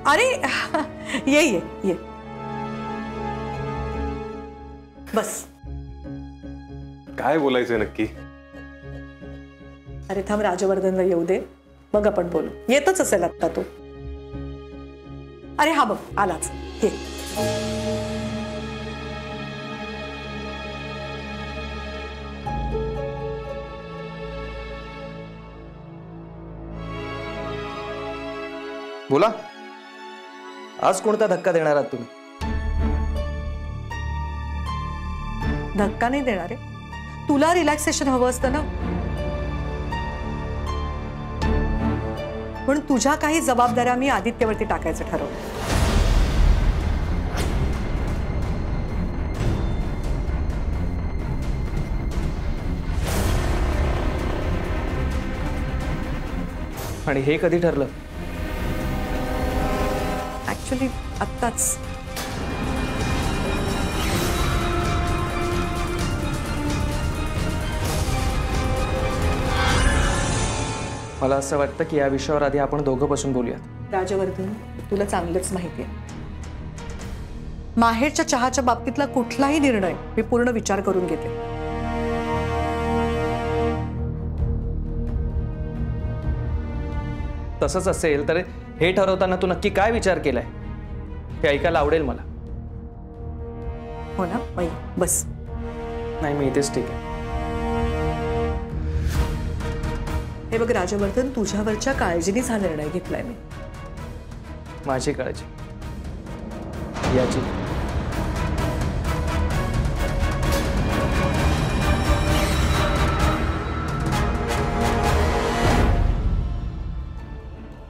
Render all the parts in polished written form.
अरे ये ये ये बस. काय बोलायचंय नक्की? अरे थांब, राजवर्धनला येऊ दे, मग आपण बोलू. येतच असेल आत्ता तो. अरे हा बघ आलाच. हे बोला, आज कोणता धक्का देणार आहात तुम्ही? धक्का नाही देणार आहे. तुला रिलॅक्सेशन हवं असतं ना, पण तुझ्या काही जबाबदाऱ्या मी आदित्यवरती टाकायचं ठरवलं. आणि हे कधी ठरलं? ऍक्च्युली आत्ताच. मला असं वाटतं की या विषयावर आधी आपण दोघं बसून बोलूयात. राजवर्धन, तुला चांगलंच माहिती आहे, माहेरच्या चहाच्या बाबतीतला कुठलाही निर्णय मी पूर्ण विचार करून घेते. तसंच असेल तर हे ठरवताना तू नक्की काय विचार केलाय हे ऐकायला आवडेल मला. हो ना, बस. नाही, मी इथेच ठीक आहे. हे बघ राजवर्धन, तुझ्यावरच्या काळजीनेच हा निर्णय घेतलाय मी. माझी काळजी याची.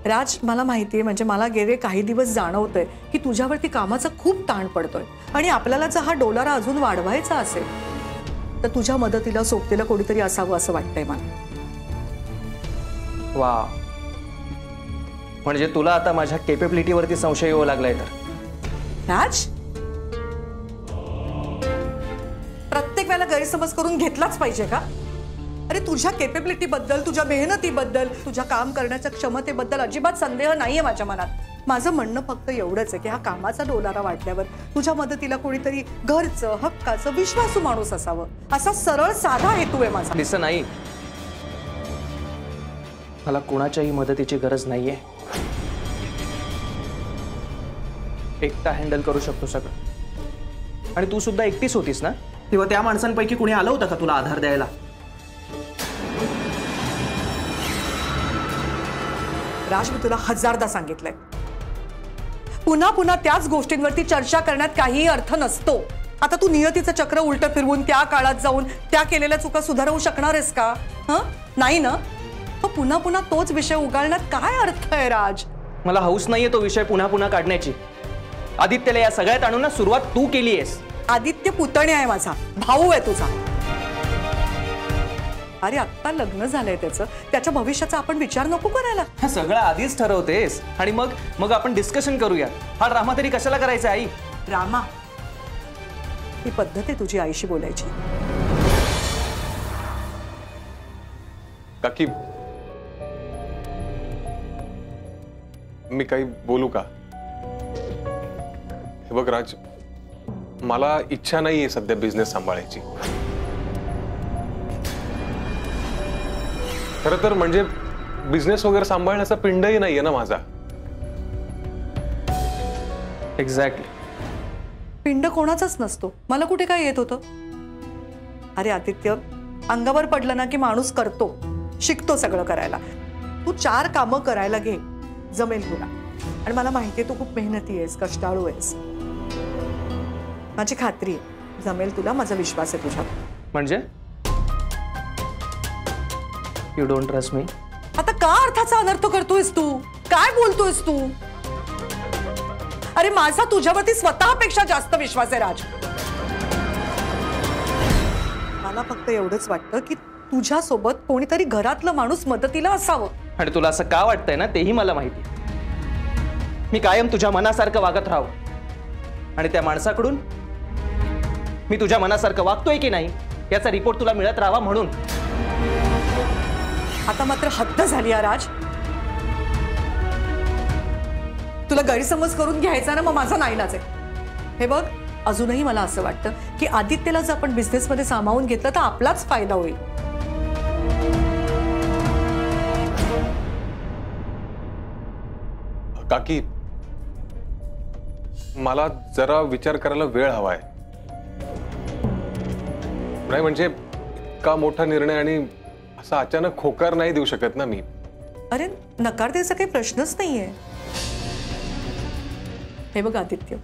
राज, मला माहितीये, म्हणजे मला गेले काही दिवस जाणवतंय की तुझ्यावरती कामाचा खूप ताण पडतोय आणि आपल्याला जर हा डोलारा अजून वाढवायचा असेल तर तुझ्या मदतीला सोबतीला कोणीतरी असावं असं वाटतंय मला. वा, म्हणजे तुला आता माझ्या केपेबिलिटीवरती संशय येऊ लागलाय तर? राज, प्रत्येक वेळेला गैरसमज करून घेतलाच पाहिजे का? अरे तुझ्या केपेबिलिटी बद्दल, तुझ्या मेहनतीबद्दल, तुझ्या काम करण्याच्या क्षमतेबद्दल अजिबात संदेह नाहीये माझ्या मनात. माझं म्हणणं फक्त एवढंच आहे की हा कामाचा डोलारा वाढल्यावर तुझ्या मदतीला कोणीतरी घरचं, हक्काचं, विश्वासू माणूस असावं, असा सरळ साधा हेतू आहे माझा. दिसत नाही, मला कोणाच्याही मदतीची गरज नाहीये. एकटा हँडल करू शकतो सगळं. आणि तू सुद्धा एकटीच होतीस ना तेव्हा? त्या माणसांपैकी कुणी आलं होतं का तुला आधार द्यायला? राज, मी तुला 1000दा सांगितलंय, पुन्हा पुन्हा त्याच गोष्टींवरती चर्चा करण्यात काहीही अर्थ नसतो. आता तू नियतीचं चक्र उलट फिरवून त्या काळात जाऊन त्या केलेल्या चुका सुधारवू शकणार आहेस का? नाही ना. पुन्हा पुन्हा तोच विषय उगाळण्यात काय अर्थ आहे राज? मला हौस नाहीये तो विषय पुन्हा पुन्हा काढण्याची. आदित्यला या सगळ्यात आणून सुरुवात तू केली आहेस. आदित्य पुतणे आहे, माझा भाऊ आहे तुझा. अरे आत्ता लग्न झालंय त्याचं, त्याच्या भविष्याचा आपण विचार नको करायला? हा सगळं आधीच ठरवतेस आणि मग आपण डिस्कशन करूया. हा ड्रामा तरी कशाला करायचा आई? ड्रामा ही पद्धत आहे तुझी आईशी बोलायची. काकी, मी काही बोलू का? हे बघ राज, मला इच्छा नाहीये सध्या बिझनेस सांभाळायची. खरं तर म्हणजे बिझनेस वगैरे सांभाळण्याचा पिंडही नाहीये ना माझा. एक्झॅक्टली. पिंड कोणाचाच नसतो. मला कुठे काय येत होतं? अरे आदित्य, अंगावर पडलं ना की माणूस करतो, शिकतो सगळं करायला. तू 4 कामं करायला घे, जमेल तुला. आणि मला माहितीये तू खूप मेहनती आहेस, कष्टाळू आहेस. माझी खात्री आहे जमेल तुला, माझा विश्वास आहे तुझ्यावर. म्हणजे यू डोंट ट्रस्ट मी? आता का अर्थाचा अनर्थ करतोयस तू? काय बोलतोयस तू? अरे माझा तुझ्यावरती स्वतःपेक्षा जास्त विश्वास आहे राज. मला फक्त एवढंच वाटतं की तुझ्यासोबत कोणीतरी घरातलं माणूस मदतीला असावं. आणि तुला असं का वाटतंय ना तेही मला माहिती. मी कायम तुझ्या मनासारखं वागत राहावं आणि त्या माणसाकडून मी तुझ्या मनासारखं वागतोय की नाही याचा रिपोर्ट तुला मिळत राहावा म्हणून. आता मात्र हद्द झाली राज. तुला गैरसमज करून घ्यायचा ना, मग माझा नाईलाज आहे. हे बघ, अजूनही मला असं वाटतं की आदित्यला जर आपण बिझनेसमध्ये सामावून घेतलं तर आपलाच फायदा होईल. काकी, मला जरा विचार करायला वेळ हवाय. नाही म्हणजे इतका मोठा निर्णय आणि असा अचानक होकार नाही देऊ शकत ना मी. अरे नकार द्यायचा काही प्रश्नच नाहीये. हे बघ आदित्य,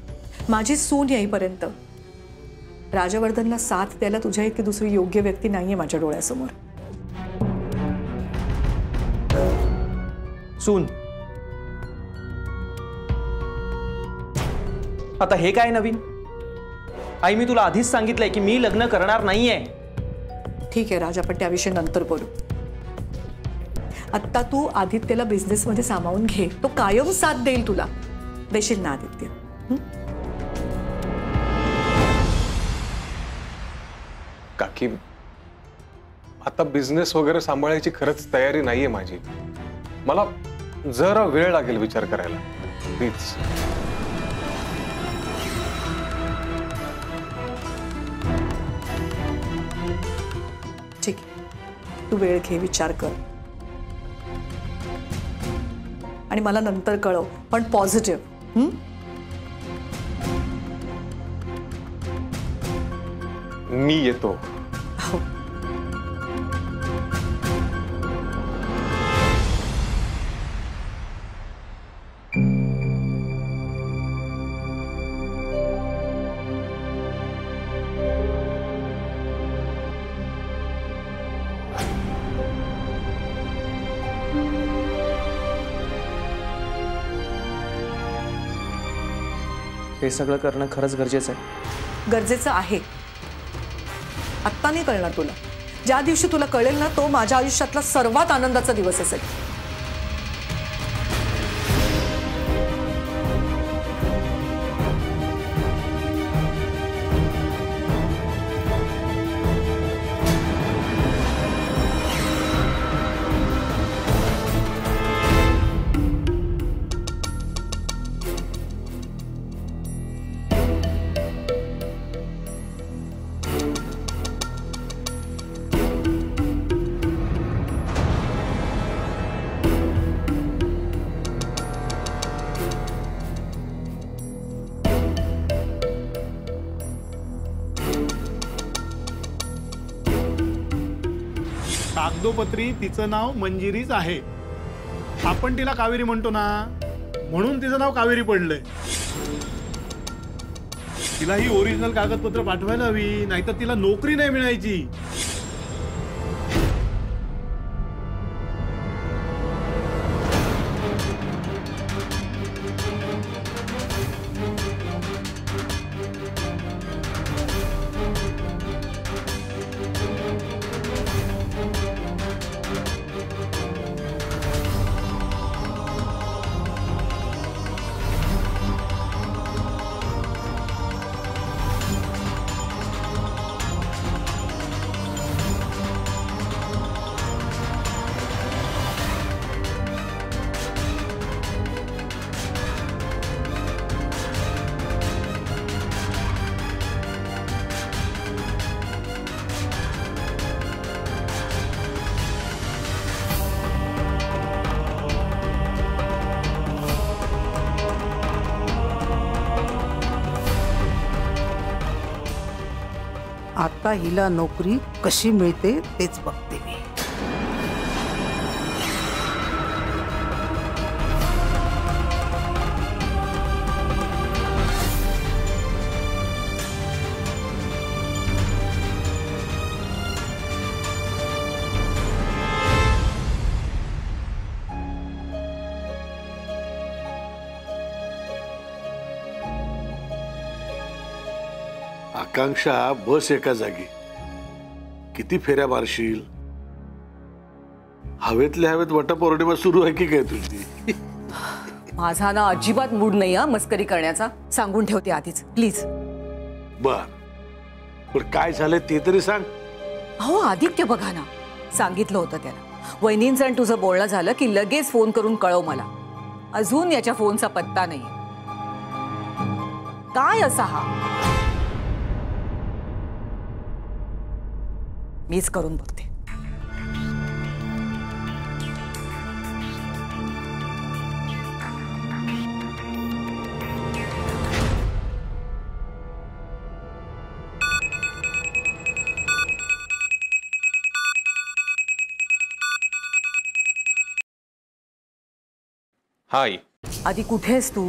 माझी सून येईपर्यंत राजवर्धनला साथ द्यायला तुझ्या इतकी दुसरी योग्य व्यक्ती नाहीये माझ्या डोळ्यासमोर. सून, आता हे काय नवीन? आई, मी तुला आधीच सांगितलंय की मी लग्न करणार नाहीये. ठीक आहे राज, आपण त्याविषयी नंतर बोलू. आत्ता तू आदित्यला बिझनेसमध्ये सामावून घे. तो कायम साथ देईल तुला. देशील ना आदित्य? काकी, आता बिझनेस वगैरे सांभाळायची खरंच तयारी नाहीये माझी. मला जरा वेळ लागेल विचार करायला, प्लीज. ठीक, तू वेळ घे, विचार कर आणि मला नंतर कळव, पण पॉझिटिव्ह. मी येतो. हो. हे सगळं करणं खरंच गरजेचं आहे. गरजेचं आहे. आत्ता नाही कळणार तुला. ज्या दिवशी तुला कळेल ना, तो माझ्या आयुष्यातला सर्वात आनंदाचा दिवस असेल. कागदोपत्री तिचं नाव मंजिरीच आहे. आपण तिला कावेरी म्हणतो ना, म्हणून तिचं नाव कावेरी पडलंय. तिला ही ओरिजिनल कागदपत्र पाठवायला हवी, नाहीतर तिला नोकरी नाही मिळायची. आता हिला नोकरी कशी मिळते तेच बघते मी. आकांक्षा, बस एका जागी. किती फेऱ्या मारशील? हवेतल्या हवेत वटपौर्णिमा सुरू आहे की काय तुझी? माझा ना अजिबात मूड नाही हा मस्करी करण्याचा. सांगून ठेवते आधीच, प्लीज. बर, पण काय झालंय ते तरी सांग. हो आदित्य बघा ना, सांगितलं होतं त्याला. वहिनींचं आणि तुझं बोलणं झालं की लगेच फोन करून कळव मला. अजून याच्या फोनचा पत्ता नाही. काय असा हा? मीच करून बघते. हाय. आधी कुठे आहेस तू?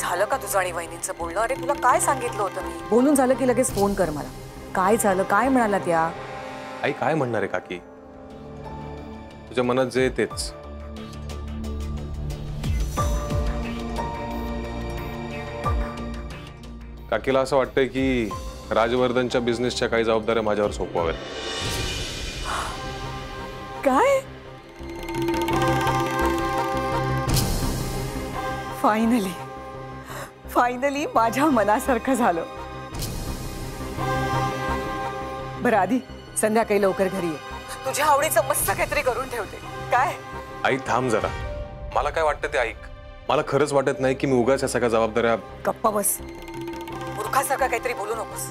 झालं का तुझं आणि वहिनींचं बोलणं? अरे तुला काय सांगितलं होतं मी? बोलून झालं की लगेच फोन कर मला. काय झालं? काय म्हणाला त्या? आई काय म्हणणार आहे काकी? तुझ्या मनात जे तेच. काकीला असं वाटतंय की राजवर्धनच्या बिझनेसच्या काही जबाबदाऱ्या माझ्यावर सोपवाव्यात. काय? फायनली माझ्या मनासारखं झालं. बरं आधी संध्याकाळी लवकर घरी ये. तुझ्या आवडीचं मस्त काहीतरी करून ठेवते. काय? आई थांब जरा. मला काय वाटतं ते ऐक. मला खरंच वाटत नाही की मी उगाच या सगळ्या जबाबदाऱ्या. गप्पा बस. मूर्खासारखं काहीतरी बोलू नकोस.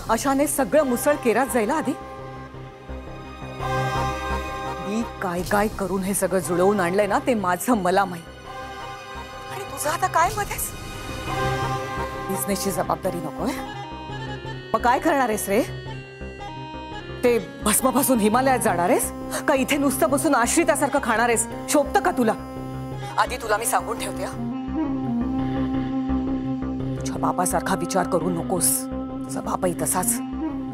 अशाने सगळं मुसळ केरात जाईल आधी. मी काय काय करून हे सगळं जुळवून आणलंय ना ते माझं मला माहित. आणि तुझं आता काय मध्येच? बिझनेसची जबाबदारी नकोय. मग काय करणार आहेस रे? ते भस्मापासून हिमालयात जाणार आहेस का इथे नुसतं बसून आश्रितासारखं खाणार आहेस? शोभतं का तुला? आधी तुला मी सांगून ठेवते. तुझ्या बापासारखा विचार करू नकोस. तुझा बापाही तसाच.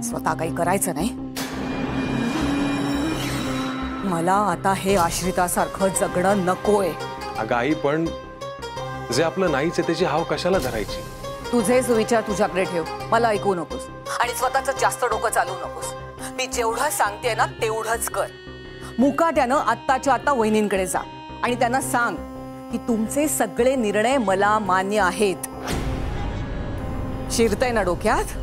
स्वतः काही करायचं नाही. मला आता हे आश्रितासारखं जगणं नकोय. अगं आई पण जे आपलं नाहीच आहे त्याची हाव कशाला धरायची? तुझेच विचार तुझ्याकडे ठेव. मला ऐकू नकोस आणि स्वतःच जास्त डोकं चालू नकोस. मी जेवढं सांगते ना तेवढंच कर. मुकाट्यानं आत्ताच्या आता वहिनींकडे जा आणि त्यांना सांग की तुमचे सगळे निर्णय मला मान्य आहेत. शिरतंय ना डोक्यात?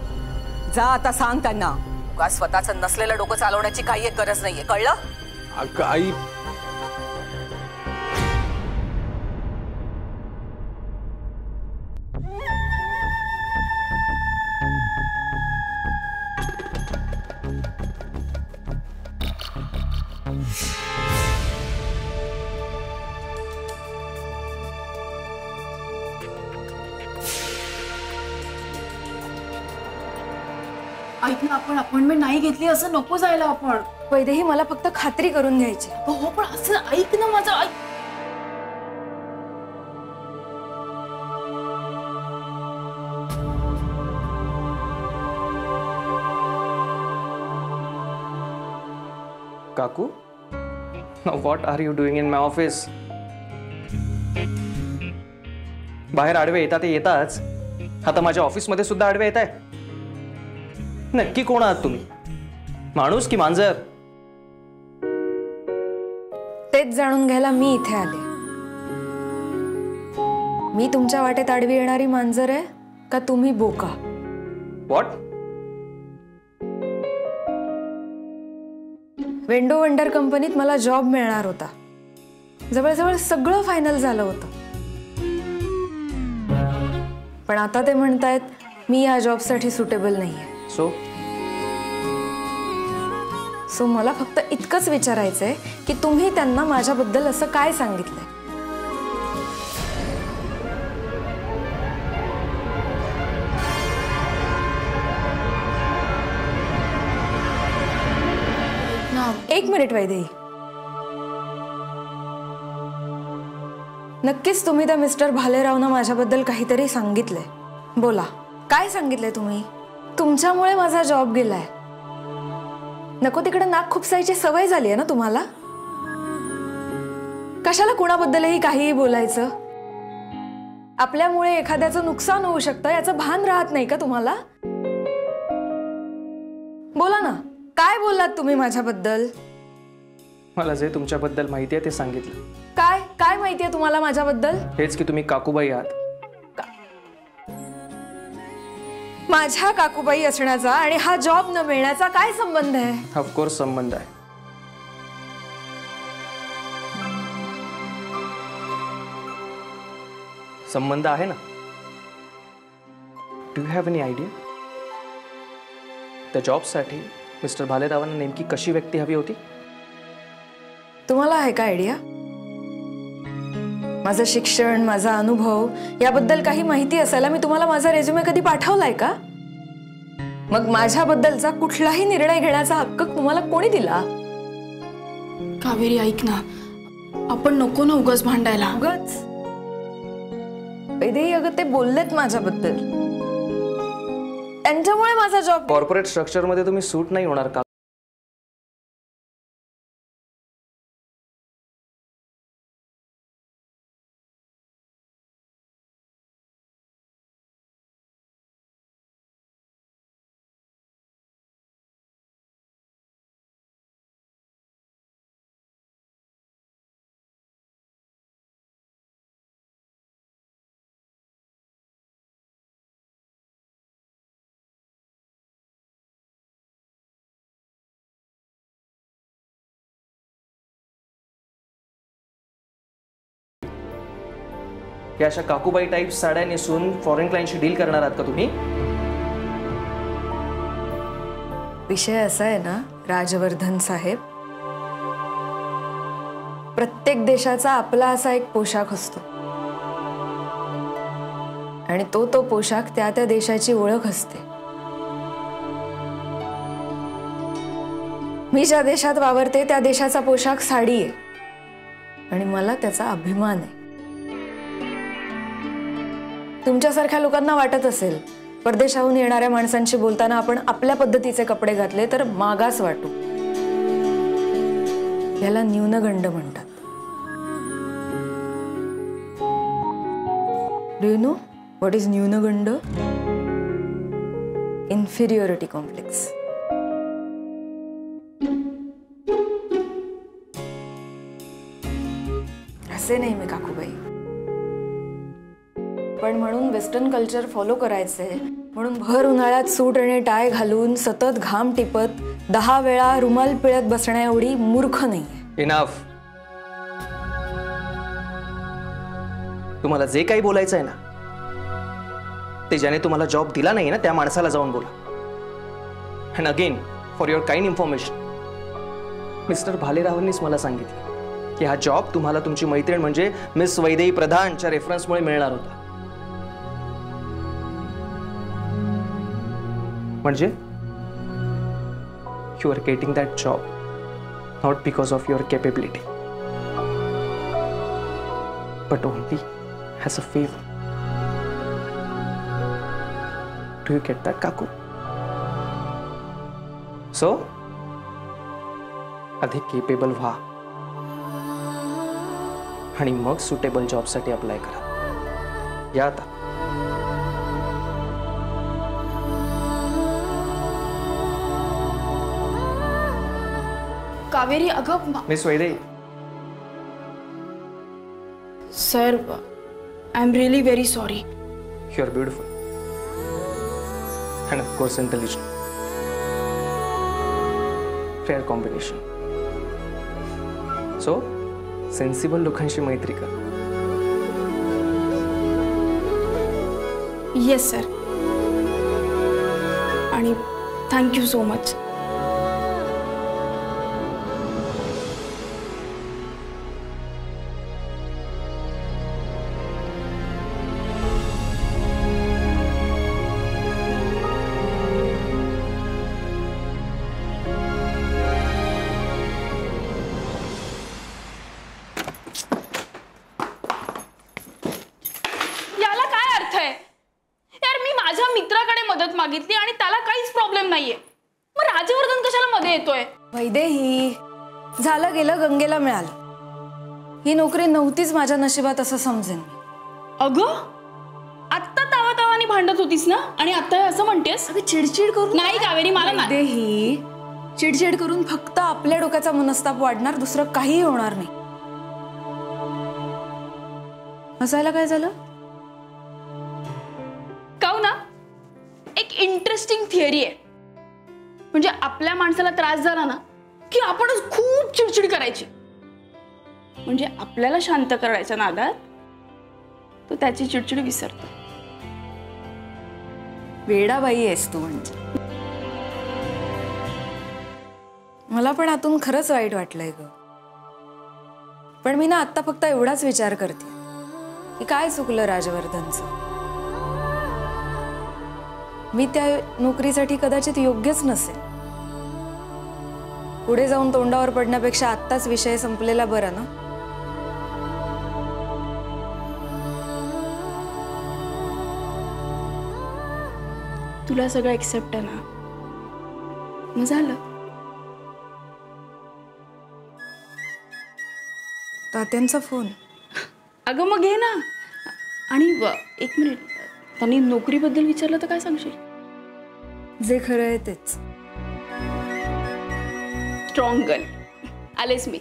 जा आता सांग त्यांना. का स्वतःच नसलेलं डोकं चालवण्याची काही एक गरज नाहीये. कळलं? अगं आई ऐक ना, आपण अपॉइंटमेंट नाही घेतली असं नको जायला. आपण वैदेही मला फक्त खात्री करून घ्यायची. हो पण असं ऐक ना माझं. ऐक. काकू, what are you doing in my office? बाहेर आडवे येतात ते येताच, आता माझ्या ऑफिसमध्ये सुद्धा आडवे येत आहे. नक्की कोण आहात तुम्ही? माणूस की मांजर? तेच जाणून घ्यायला मी इथे आले. मी तुमच्या वाटेत आडवी येणारी मांजर आहे का तुम्ही बोका? व्हॉट? वेंडो वंडर कंपनीत मला जॉब मिळणार होता. जवळजवळ सगळं फायनल झालं होतं. पण आता ते म्हणतायत मी या जॉबसाठी सुटेबल नाहीये. सो मला फक्त इतकंच विचारायचंय की तुम्ही त्यांना माझ्याबद्दल असं काय सांगितलंय? एक मिनिट वैदेही. नक्कीच तुम्ही त्या मिस्टर भालेरावना माझ्याबद्दल काहीतरी सांगितलंय. बोला, काय सांगितलंय तुम्ही? तुमच्यामुळे माझा जॉब गेलाय. नको तिकडे नाक खुपसायची सवय झाली आहे ना तुम्हाला? कशाला कुणाबद्दलही काहीही बोलायचं? आपल्यामुळे एखाद्याचं नुकसान होऊ शकतं याचं भान राहत नाही का तुम्हाला? बोला ना, काय बोललात तुम्ही माझ्याबद्दल? मला जे तुमच्याबद्दल माहिती आहे ते सांगितलं. काय काय माहिती आहे तुम्हाला माझ्याबद्दल? हेच की तुम्ही काकूबाई आहात. माझ्या काकूबाई असण्याचा आणि हा जॉब न मिळण्याचा काय संबंध आहे? ऑफकोर्स संबंध आहे. संबंध आहे ना? Do you have any idea त्या जॉबसाठी मिस्टर भालेरावांना नेमकी कशी व्यक्ती हवी होती? तुम्हाला आहे का आयडिया? माझं शिक्षण, माझा अनुभव याबद्दल काही माहिती असायला मी तुम्हाला माझा रेझ्युमे कधी पाठवलाय का? मग माझ्याबद्दलचा कुठलाही निर्णय घेण्याचा हक्क तुम्हाला कोणी दिला? कावेरी ऐक ना, आपण नको ना उगाच भांडायला. उगाच वैदेही अगं ते बोललेत माझ्याबद्दल, त्यांच्यामुळे माझा जॉब. कॉर्पोरेट स्ट्रक्चरमध्ये तुम्ही सूट नाही होणार का? या अशा काकूबाई टाईप साड्या नेसून फॉरेन क्लायंटशी डील करणार आहात का तुम्ही? विषय असा आहे ना राजवर्धन साहेब, प्रत्येक देशाचा आपला असा एक पोशाख असतो आणि तो पोशाख त्या त्या देशाची ओळख असते. मी ज्या देशात वावरते त्या देशाचा पोशाख साडी आहे आणि मला त्याचा अभिमान आहे. तुमच्यासारख्या लोकांना वाटत असेल परदेशाहून येणाऱ्या माणसांशी बोलताना आपण आपल्या पद्धतीचे कपडे घातले तर मागास वाटू. याला न्यूनगंड म्हणतात. Do you know what is न्यूनगंड? इन्फिरियोरिटी कॉम्प्लेक्स. असे नाही मी काकूबाई, पण म्हणून वेस्टर्न कल्चर फॉलो करायचंय म्हणून भर उन्हाळ्यात सूट आणि टाय घालून सतत घाम टिपत 10 वेळा रुमाल पिळत बसण्या एवढी मूर्ख नाहीये. इनफ. तुम्हाला जे काही बोलायचं आहे ना ते ज्याने तुम्हाला जॉब दिला नाही ना त्या माणसाला जाऊन बोला. And again for your kind information, mister भालेरावांनीच मला सांगितलं की हा जॉब तुम्हाला तुमची मैत्रीण म्हणजे मिस वैदेही प्रधानच्या रेफरन्समुळे मिळणार होता. म्हणजे you are getting that job not because of your capability but only as a favour. Do you get that काकू? सो अधिक केपेबल व्हा आणि मग सुटेबल जॉबसाठी अप्लाय करा. या आता. कावेरी अगं miss Vaidehi. Sir, I am really very sorry. You are beautiful and of course intelligent. Fair combination. So sensible लोकांशी मैत्री कर. येस सर, आणि थँक्यू सो मच. मदत मागितली आणि त्याला काहीच प्रॉब्लेम नाहीये, मग राजवर्धन कशाला मध्ये येतोय? वैदेही, झालं गेलं गंगेला मिळालं. ही नोकरी नव्हतीच माझ्या नशिबात असं समजेन. अगं आत्ता तावातावानी भांडत होतीस ना आणि आता असं म्हणतेस? अगं चिडचिड करून नाही कावेरी, मला वैदेही, चिडचिड करून फक्त आपल्या डोक्याचा मनस्ताप वाढणार, दुसरं काहीही होणार नाही. हसायला काय झालं? काऊ ना, एक इंटरेस्टिंग थिअरी आहे. म्हणजे आपल्या माणसाला त्रास झाला ना की आपणच खूप चिडचिड करायची. म्हणजे आपल्याला शांत करायच्या नादात तो त्याची चिडचिड विसरतो. वेडाबाई आहेस तू म्हणजे. मला पण आतून खरंच वाईट वाटलंय ग. पण मी ना आता फक्त एवढाच विचार करते की काय चुकलं राजवर्धनचं. मी त्या नोकरीसाठी कदाचित योग्यच नसेल. पुढे जाऊन तोंडावर पडण्यापेक्षा आत्ताच विषय संपलेला बरा ना. तुला सगळं एक्सेप्ट आहे ना, मग झालं. तात्यांचा फोन. अगं मग घे ना. आणि एक मिनिट, त्यांनी नोकरीबद्दल विचारलं तर काय सांगशील? जे खरं आहे तेच. Strong girl. आलेच मी.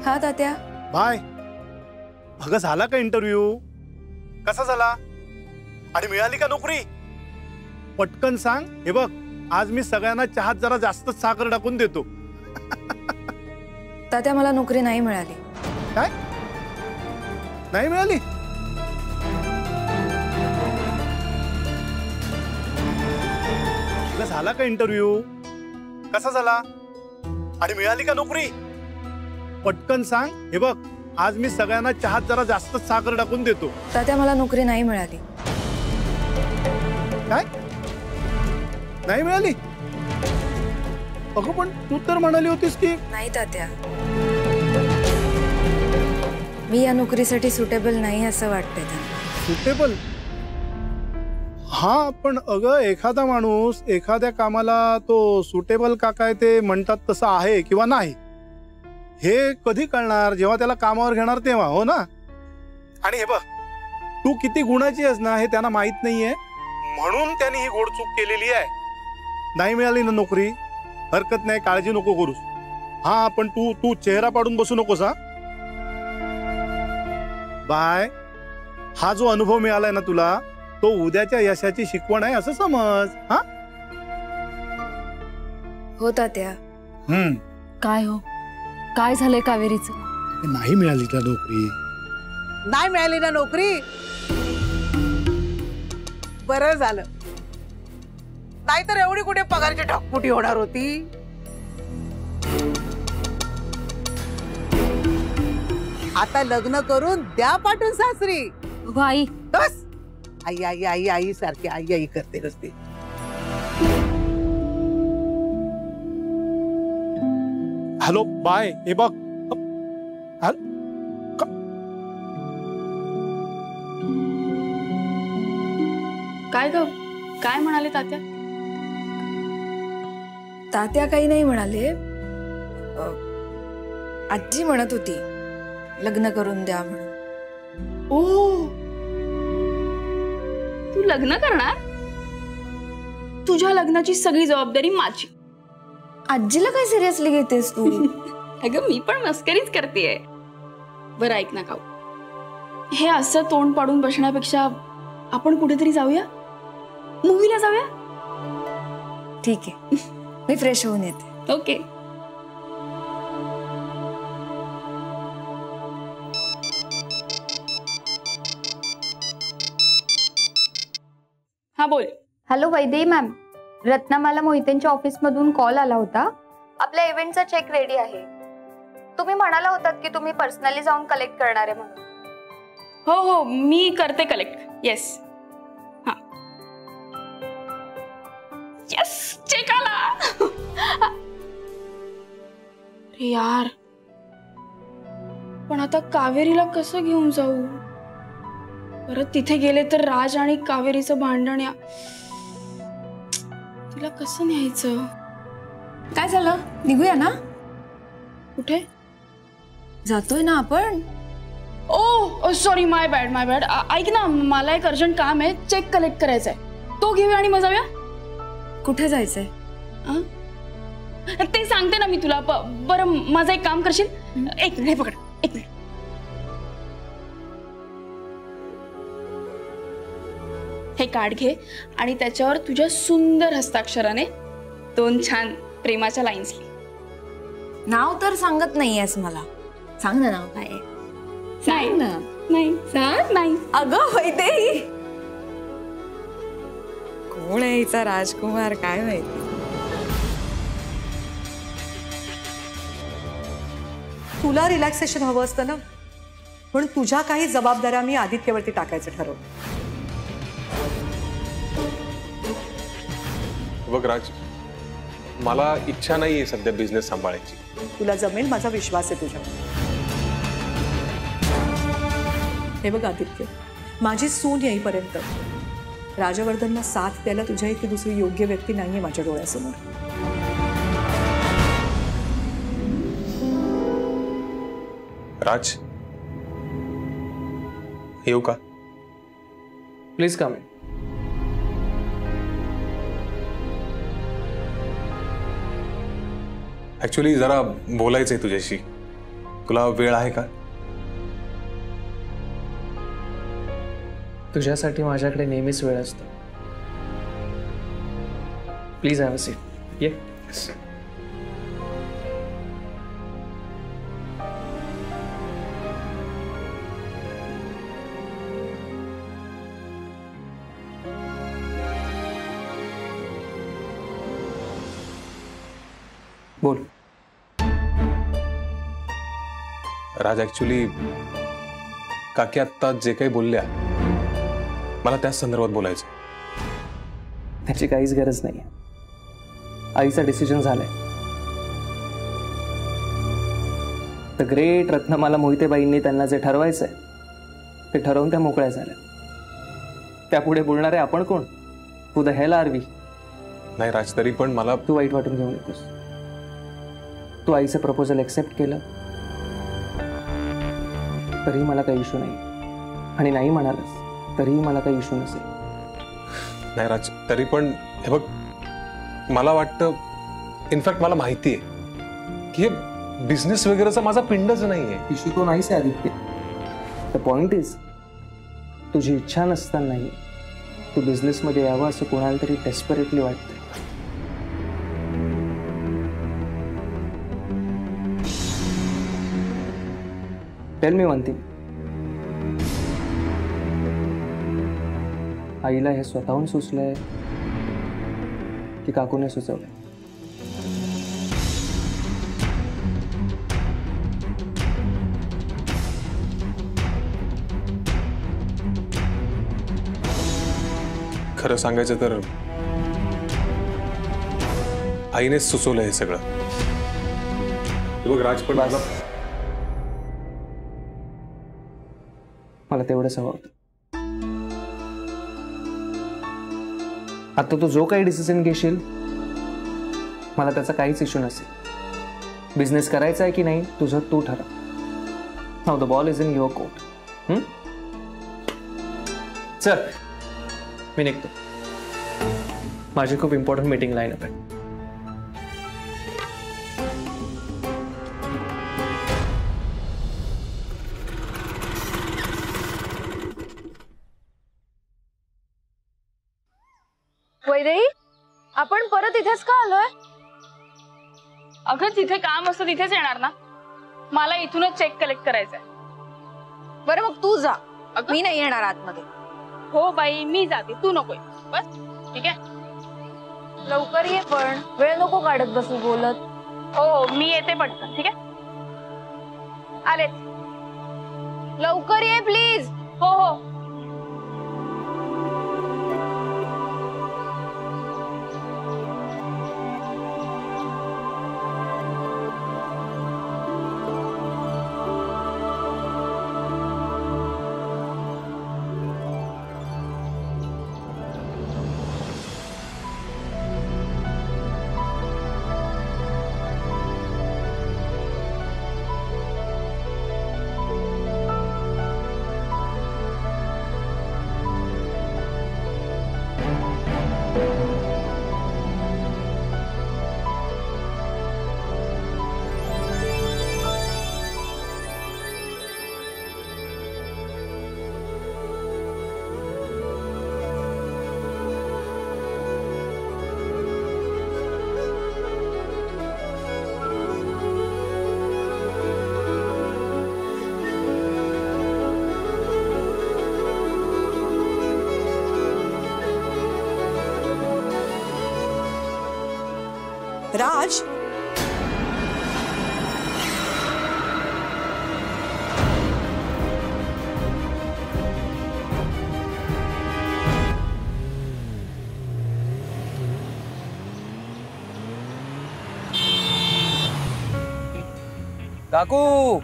हा तात्या. बाय. अगं झाला का इंटरव्ह्यू? कसा झाला? आणि मिळाली का नोकरी? पटकन सांग. हे बघ, आज मी सगळ्यांना चहात जरा जास्त साखर टाकून देतो. तात्या मला नोकरी नाही मिळाली. काय नाही मिळाली? झाला का इंटरव्ह्यू? कसा झाला? आणि मिळाली का नोकरी? पटकन सांग. हे बघ, आज मी सगळ्यांना चहात जरा जास्त साखर टाकून देतो. तात्या मला नोकरी नाही मिळाली. काय नाही मिळाली? अगं पण तू तर म्हणाली होतीस की. नाही तात्या, मी या नोकरीसाठी सुटेबल नाही असं वाटतंय त्यांना. सुटेबल? हा, पण अगं एखादा माणूस एखाद्या कामाला तो सुटेबल का काय ते म्हणतात तसं आहे किंवा नाही हे कधी कळणार? जेव्हा त्याला कामावर घेणार तेव्हा, हो ना? आणि हे बघ, तू किती गुणाची आहेस ना हे त्यांना माहित नाहीये, म्हणून त्यांनी ही घोडचूक केलेली आहे. नाही मिळाली ना नोकरी, हरकत नाही, काळजी नको करूस. हा, पण तू तू चेहरा पाडून बसू नकोस. हा बाय. हा जो अनुभव मिळालाय ना तुला, तो उद्याच्या यशाची शिकवण आहे असं समज. हा हो तात्या. काय हो, काय झालंय कावेरीचं? नाही मिळाली का नोकरी? नाही मिळाली ना नोकरी? बरं झालं, नाहीतर एवढी कुठे पगारची ढकपुटी होणार होती. आता लग्न करून द्या पाठवून सासरी. आई, बस आई आई आई आई सारखी आई आई करते नसते. Hello bye. हे बघ, काय ग, काय म्हणाले तात्या? तात्या काही नाही म्हणाले. आजी म्हणत होती लग्न करून द्या म्हणून. ओ, तू लग्न करणार? तुझ्या लग्नाची सगळी जबाबदारी माझी. आजीला काय सिरियसली घेतेस तू? अगं मी पण मस्करीच करतेय. बरं ऐक ना काऊ, हे असं तोंड पाडून बसण्यापेक्षा आपण कुठेतरी जाऊया, मूवीला जाऊया. ठीक आहे, मी फ्रेश होऊन येते. ओके. हा बोल. हॅलो वैदेही मॅम, रत्नामाला मोहितेंच्या ऑफिसमधून कॉल आला होता. आपल्या इव्हेंटचा चेक रेडी आहे. तुम्ही म्हणाला होतात की तुम्ही पर्सनली जाऊन कलेक्ट करणार आहे म्हणून. हो हो, मी करते कलेक्ट. येस. हा येस, चेक आला. अरे यार, पण आता कावेरीला कसं घेऊन जाऊ? परत तिथे गेले तर राज आणि कावेरीचं भांडण, या तिला कसं न्यायचं? काय झालं, निघूया ना? कुठे जातोय ना आपण? ओ सॉरी, माय बॅड माय बॅड. ऐक ना, मला एक अर्जंट काम आहे, चेक कलेक्ट करायचा आहे, तो घेऊया आणि मग जाऊया. कुठे जायचंय? ते सांगते ना मी तुला. बरं माझं एक काम करशील? एक मिनिट, हे पकड, एक मिनिट. हे कार्ड घे आणि त्याच्यावर तुझ्या सुंदर हस्ताक्षराने 2 छान प्रेमाच्या लाईन्स लिही. नाव तर सांगत नाहीयेस मला. सांग ना नाव काय? सांग ना. नाही सांग. नाही. अगं वैदेही, कोण आहे हिचा राजकुमार काय माहिती. तुला रिलॅक्सेशन हवं असतं ना, पण तुझ्या काही जबाबदाऱ्या मी आदित्यवरती टाकायचं ठरवलं. बघ राज, मला इच्छा नाहीये सध्या बिझनेस सांभाळायची. तुला जमेल, माझा विश्वास आहे तुझ्यावर. हे बघ आदित्य, माझी सून येईपर्यंत राजवर्धनला साथ द्यायला तुझ्या इथे दुसरी योग्य व्यक्ती नाहीये माझ्या डोळ्यासमोर. राज, येऊ का? Please come. ऍक्च्युली जरा बोलायचंय तुझ्याशी. तुला वेळ आहे का? तुझ्यासाठी माझ्याकडे नेहमीच वेळ असतो. Please have a seat. ये. बोल. राज, ऍक्च्युली काकी आत्ता जे काही बोलल्या मला त्याच संदर्भात बोलायचं. त्याची काहीच गरज नाही. आईचा डिसिजन झालाय. द ग्रेट रत्नमाला मोहितेबाईंनी त्यांना जे ठरवायचंय ते ठरवून त्या मोकळ्या झाल्या. त्यापुढे बोलणारे आपण कोण? तू द हेल आर वी. नाही राज, तरी पण मला तू वाईट वाटून घेऊ नकोस. तू आईचं प्रपोजल एक्सेप्ट केलं तरीही मला काही इश्यू नाही, आणि नाही म्हणालस तरीही मला काही इश्यू नसेल. नाही राज, तरी पण हे बघ, मला वाटतं, इनफॅक्ट मला माहिती आहे की हे बिझनेस वगैरेचा माझा पिंडच नाहीये. इश्यू तो नाहीच आहे आदित्य. द पॉइंट इज, तुझी इच्छा नसतानाही तू बिझनेसमध्ये यावं असं कोणाला तरी डेस्परेटली वाटतंय. टेल मी वन थिंग, आईला हे स्वतःहून सुचलंय की काकूने सुचवलंय? खरं सांगायचं तर आईनेच सुचवलं हे सगळं. बघ राज, पण मला तेवढंच हवं होतं. आता तू जो काही डिसिजन घेशील मला त्याचा काहीच इश्यू नसेल. बिझनेस करायचा आहे की नाही तुझं तू ठरव. Now the ball is in your court. चल, मी निघतो. माझी खूप इम्पॉर्टंट मीटिंग लाईन अप आहे. वैदेही, आपण परत इथेच का आलोय? अगं जिथे काम असतं तिथेच येणार ना. मला इथूनच चेक कलेक्ट करायचंय. बरं मग तू जा, मी नाही येणार आतमध्ये. हो बाई, मी जाते, तू नकोय. बस ठीक आहे. लवकर ये, पण वेळ नको काढत बसू बोलत. हो, मी येते पटकन. ठीक आहे, आले. लवकर ये प्लीज. हो हो. राज, काकू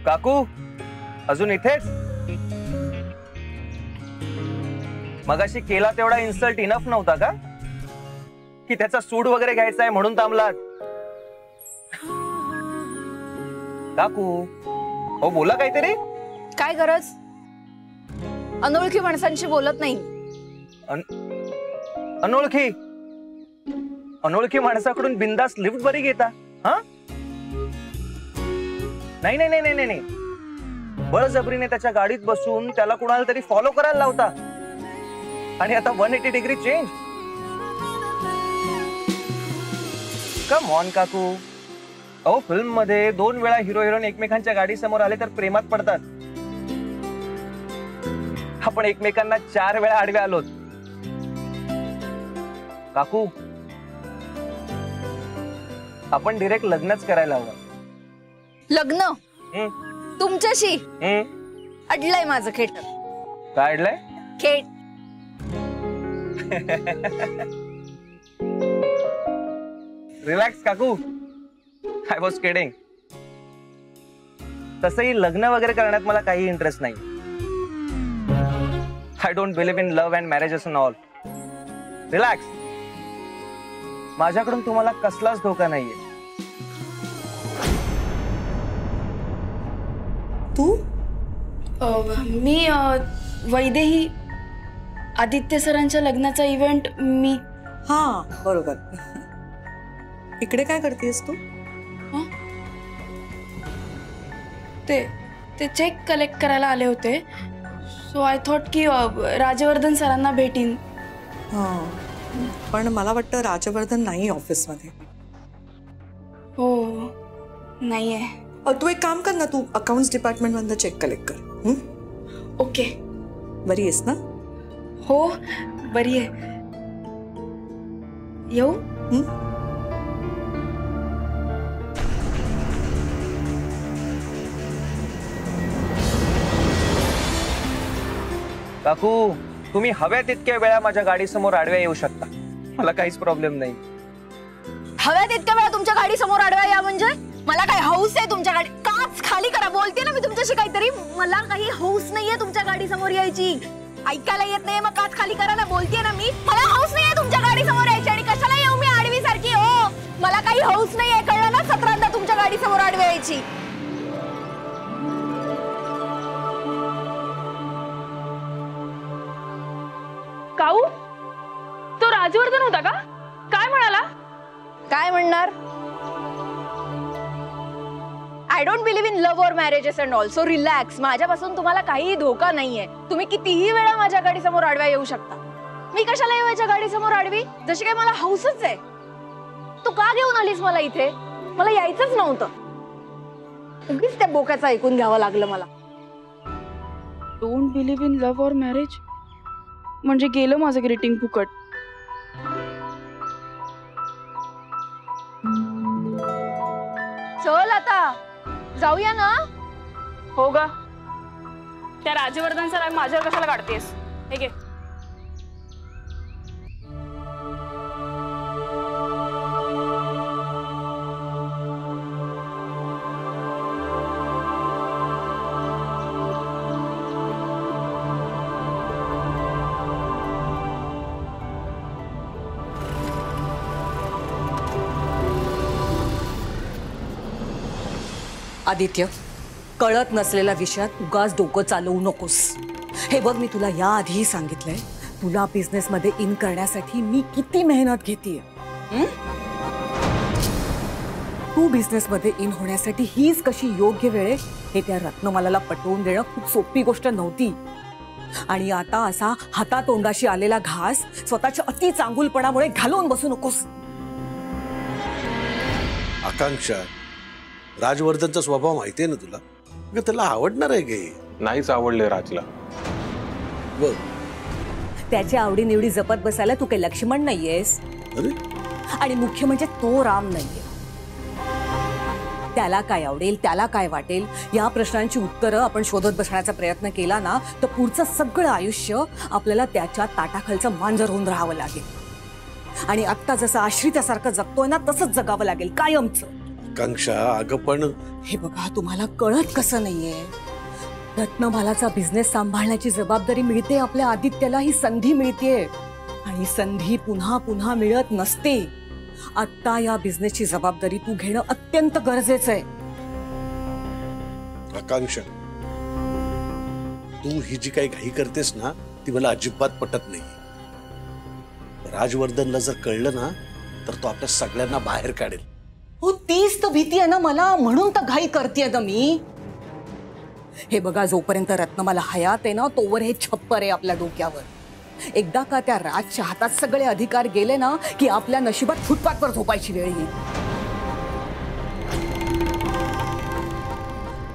काकू अजून इथेच? मगाशी केला तेवढा इन्सल्ट इनफ नव्हता का? की त्याचा सूड वगैरे घ्यायचा आहे म्हणून थांबलात? काकू हो बोला काहीतरी. काय गरज? अनोळखी माणसांशी बोलत नाही. अनोळखी अनोळखी माणसाकडून बिंदास लिफ्ट बरी घेता? हा नाही नाही नाही नाही नाही, बळजबरीने त्याच्या गाडीत बसून त्याला कुणाला तरी फॉलो करायला लावता आणि आता 180 डिग्री चेंज. कम ऑन काकू. अहो फिल्म मध्ये 2 वेळा हिरो हिरोईन एकमेकांच्या गाडी समोर आले तर प्रेमात पडतात. आपण एकमेकांना 4 वेळा आडवे आलोत. काकू आपण डिरेक्ट लग्नच करायला हवं. लग्न तुमच्याशी? अडलंय माझं खेट. काय अडलंय? खेट. रिलॅक्स काकू, आय वॉज किडिंग. तसंही लग्न वगैरे करण्यात मला काही इंटरेस्ट नाही. I don't believe in love and marriages and all. Relax, माझ्याकडून तुम्हाला कसलाच धोका नाहीये. तू? मी वैदेही, आदित्य सरांच्या लग्नाचा इव्हेंट मी. हा बरोबर. इकडे काय करतेस तू? ते चेक कलेक्ट करायला आले होते, सो आय थॉट की राजवर्धन सरांना भेटीन. पण मला वाटतं राजवर्धन नाही ऑफिसमध्ये. हो नाहीये. तू एक काम कर ना, तू अकाउंट्स डिपार्टमेंट मधनं चेक कलेक्ट कर. ओके. बरी आहेस ना? हो बरी आहे. येऊ? काकू तुम्ही हव्या तितक्या वेळा माझ्या गाडी समोर आडव्या येऊ शकता, मला काहीच प्रॉब्लेम नाही. हव्या तितक्या वेळा तुमच्या गाडी समोर आडव्या या म्हणजे? मला काय हौस आहे तुमच्या गाडी? काच खाली करा. बोलते ना मी तुमच्याशी काहीतरी. मला काही हौस नाहीये तुमच्या गाडी समोर यायची. ऐकायला येत नाहीये मग काच खाली करा ना. बोलते ना मी, मला हौस नाहीये तुमच्या गाडी समोर यायची. आणि कशाला येऊ मी आडवी सारखी? हो मला काही हौस नाहीये, कळलं ना? 17दा तुमच्या गाडी समोर आडव्या यायची. काऊ, तो राजवर्धन होता का? काय म्हणाला? काय म्हणणार? I don't believe in love or marriages and all, so relax. माझ्यापासून तुम्हाला काहीही धोका नाहीये. तुम्ही कितीही वेळा माझ्या गाडी समोर आडव्या येऊ शकता. मी कशाला येऊ याच्या गाडी समोर आडवी? जशी काय मला हौसच आहे. तू का घेऊन आलीस मला इथे? मला यायचंच नव्हतं. उगीच त्या बोकाचं ऐकून घ्यावं लागलं मला. Don't believe in love or marriage म्हणजे गेलं माझं ग्रीटिंग फुकट. चल आता जाऊया ना. हो ग, त्या राजवर्धन सर माझ्यावर कशाला काढतेस? हे घे. आदित्य, कळत नसलेल्या विषयात उगाच डोकं चालवू नकोस. हे बघ, मी तुला याआधीही सांगितलंय, तुला बिझनेस मध्ये इन करण्यासाठी मी किती मेहनत घेतेय. तू बिझनेस मध्ये इन होण्यासाठी हीच कशी योग्य वेळ हे त्या रत्नमालाला पटवून देणं खूप सोपी गोष्ट नव्हती. आणि आता असा हातातोंडाशी आलेला घास स्वतःच्या अति चांगुलपणामुळे घालवून बसू नकोस. आकांक्षा, राजवर्धनचा स्वभाव माहितीये ना तुला? त्याला आवडणार आहे गे? नाहीच आवडले राजला. बघ, त्याच्या आवडीनिवडी जपत बसायला तू काही लक्ष्मण नाहीयेस. आणि मुख्य म्हणजे तो राम नाहीये. त्याला काय आवडेल, त्याला काय वाटेल या प्रश्नांची उत्तरं आपण शोधत बसण्याचा प्रयत्न केला ना तर पुढचं सगळं आयुष्य आपल्याला त्याच्या ताटाखालचं मांजर होऊन राहावं लागेल. आणि आत्ता जसं आश्रितासारखं जगतोय ना तसंच जगावं लागेल कायमचं. आकांक्षा अगं पण हे बघा, तुम्हाला कळत कसं नाहीये, रत्नमालाचा बिझनेस सांभाळण्याची जबाबदारी मिळते आपल्या आदित्यला. ही संधी मिळते आणि संधी पुन्हा पुन्हा मिळत नसते. आता या बिझनेसची जबाबदारी तू घेणं अत्यंत गरजेचं आहे. आकांक्षा, तू ही जी काही घाई करतेस ना ती मला अजिबात पटत नाही. राजवर्धनला जर कळलं ना तर तो आपल्या सगळ्यांना बाहेर काढेल. हो, तीच तर भीती आहे ना मला, म्हणून तर घाई करतेय ग मी. हे बघा, जोपर्यंत रत्नमाला हयात आहे ना तोवर हे छप्पर आहे आपल्या डोक्यावर. एकदा का त्या राजच्या हातात सगळे अधिकार गेले ना की आपल्या नशिबात फुटपाथवर झोपायची वेळ येईल.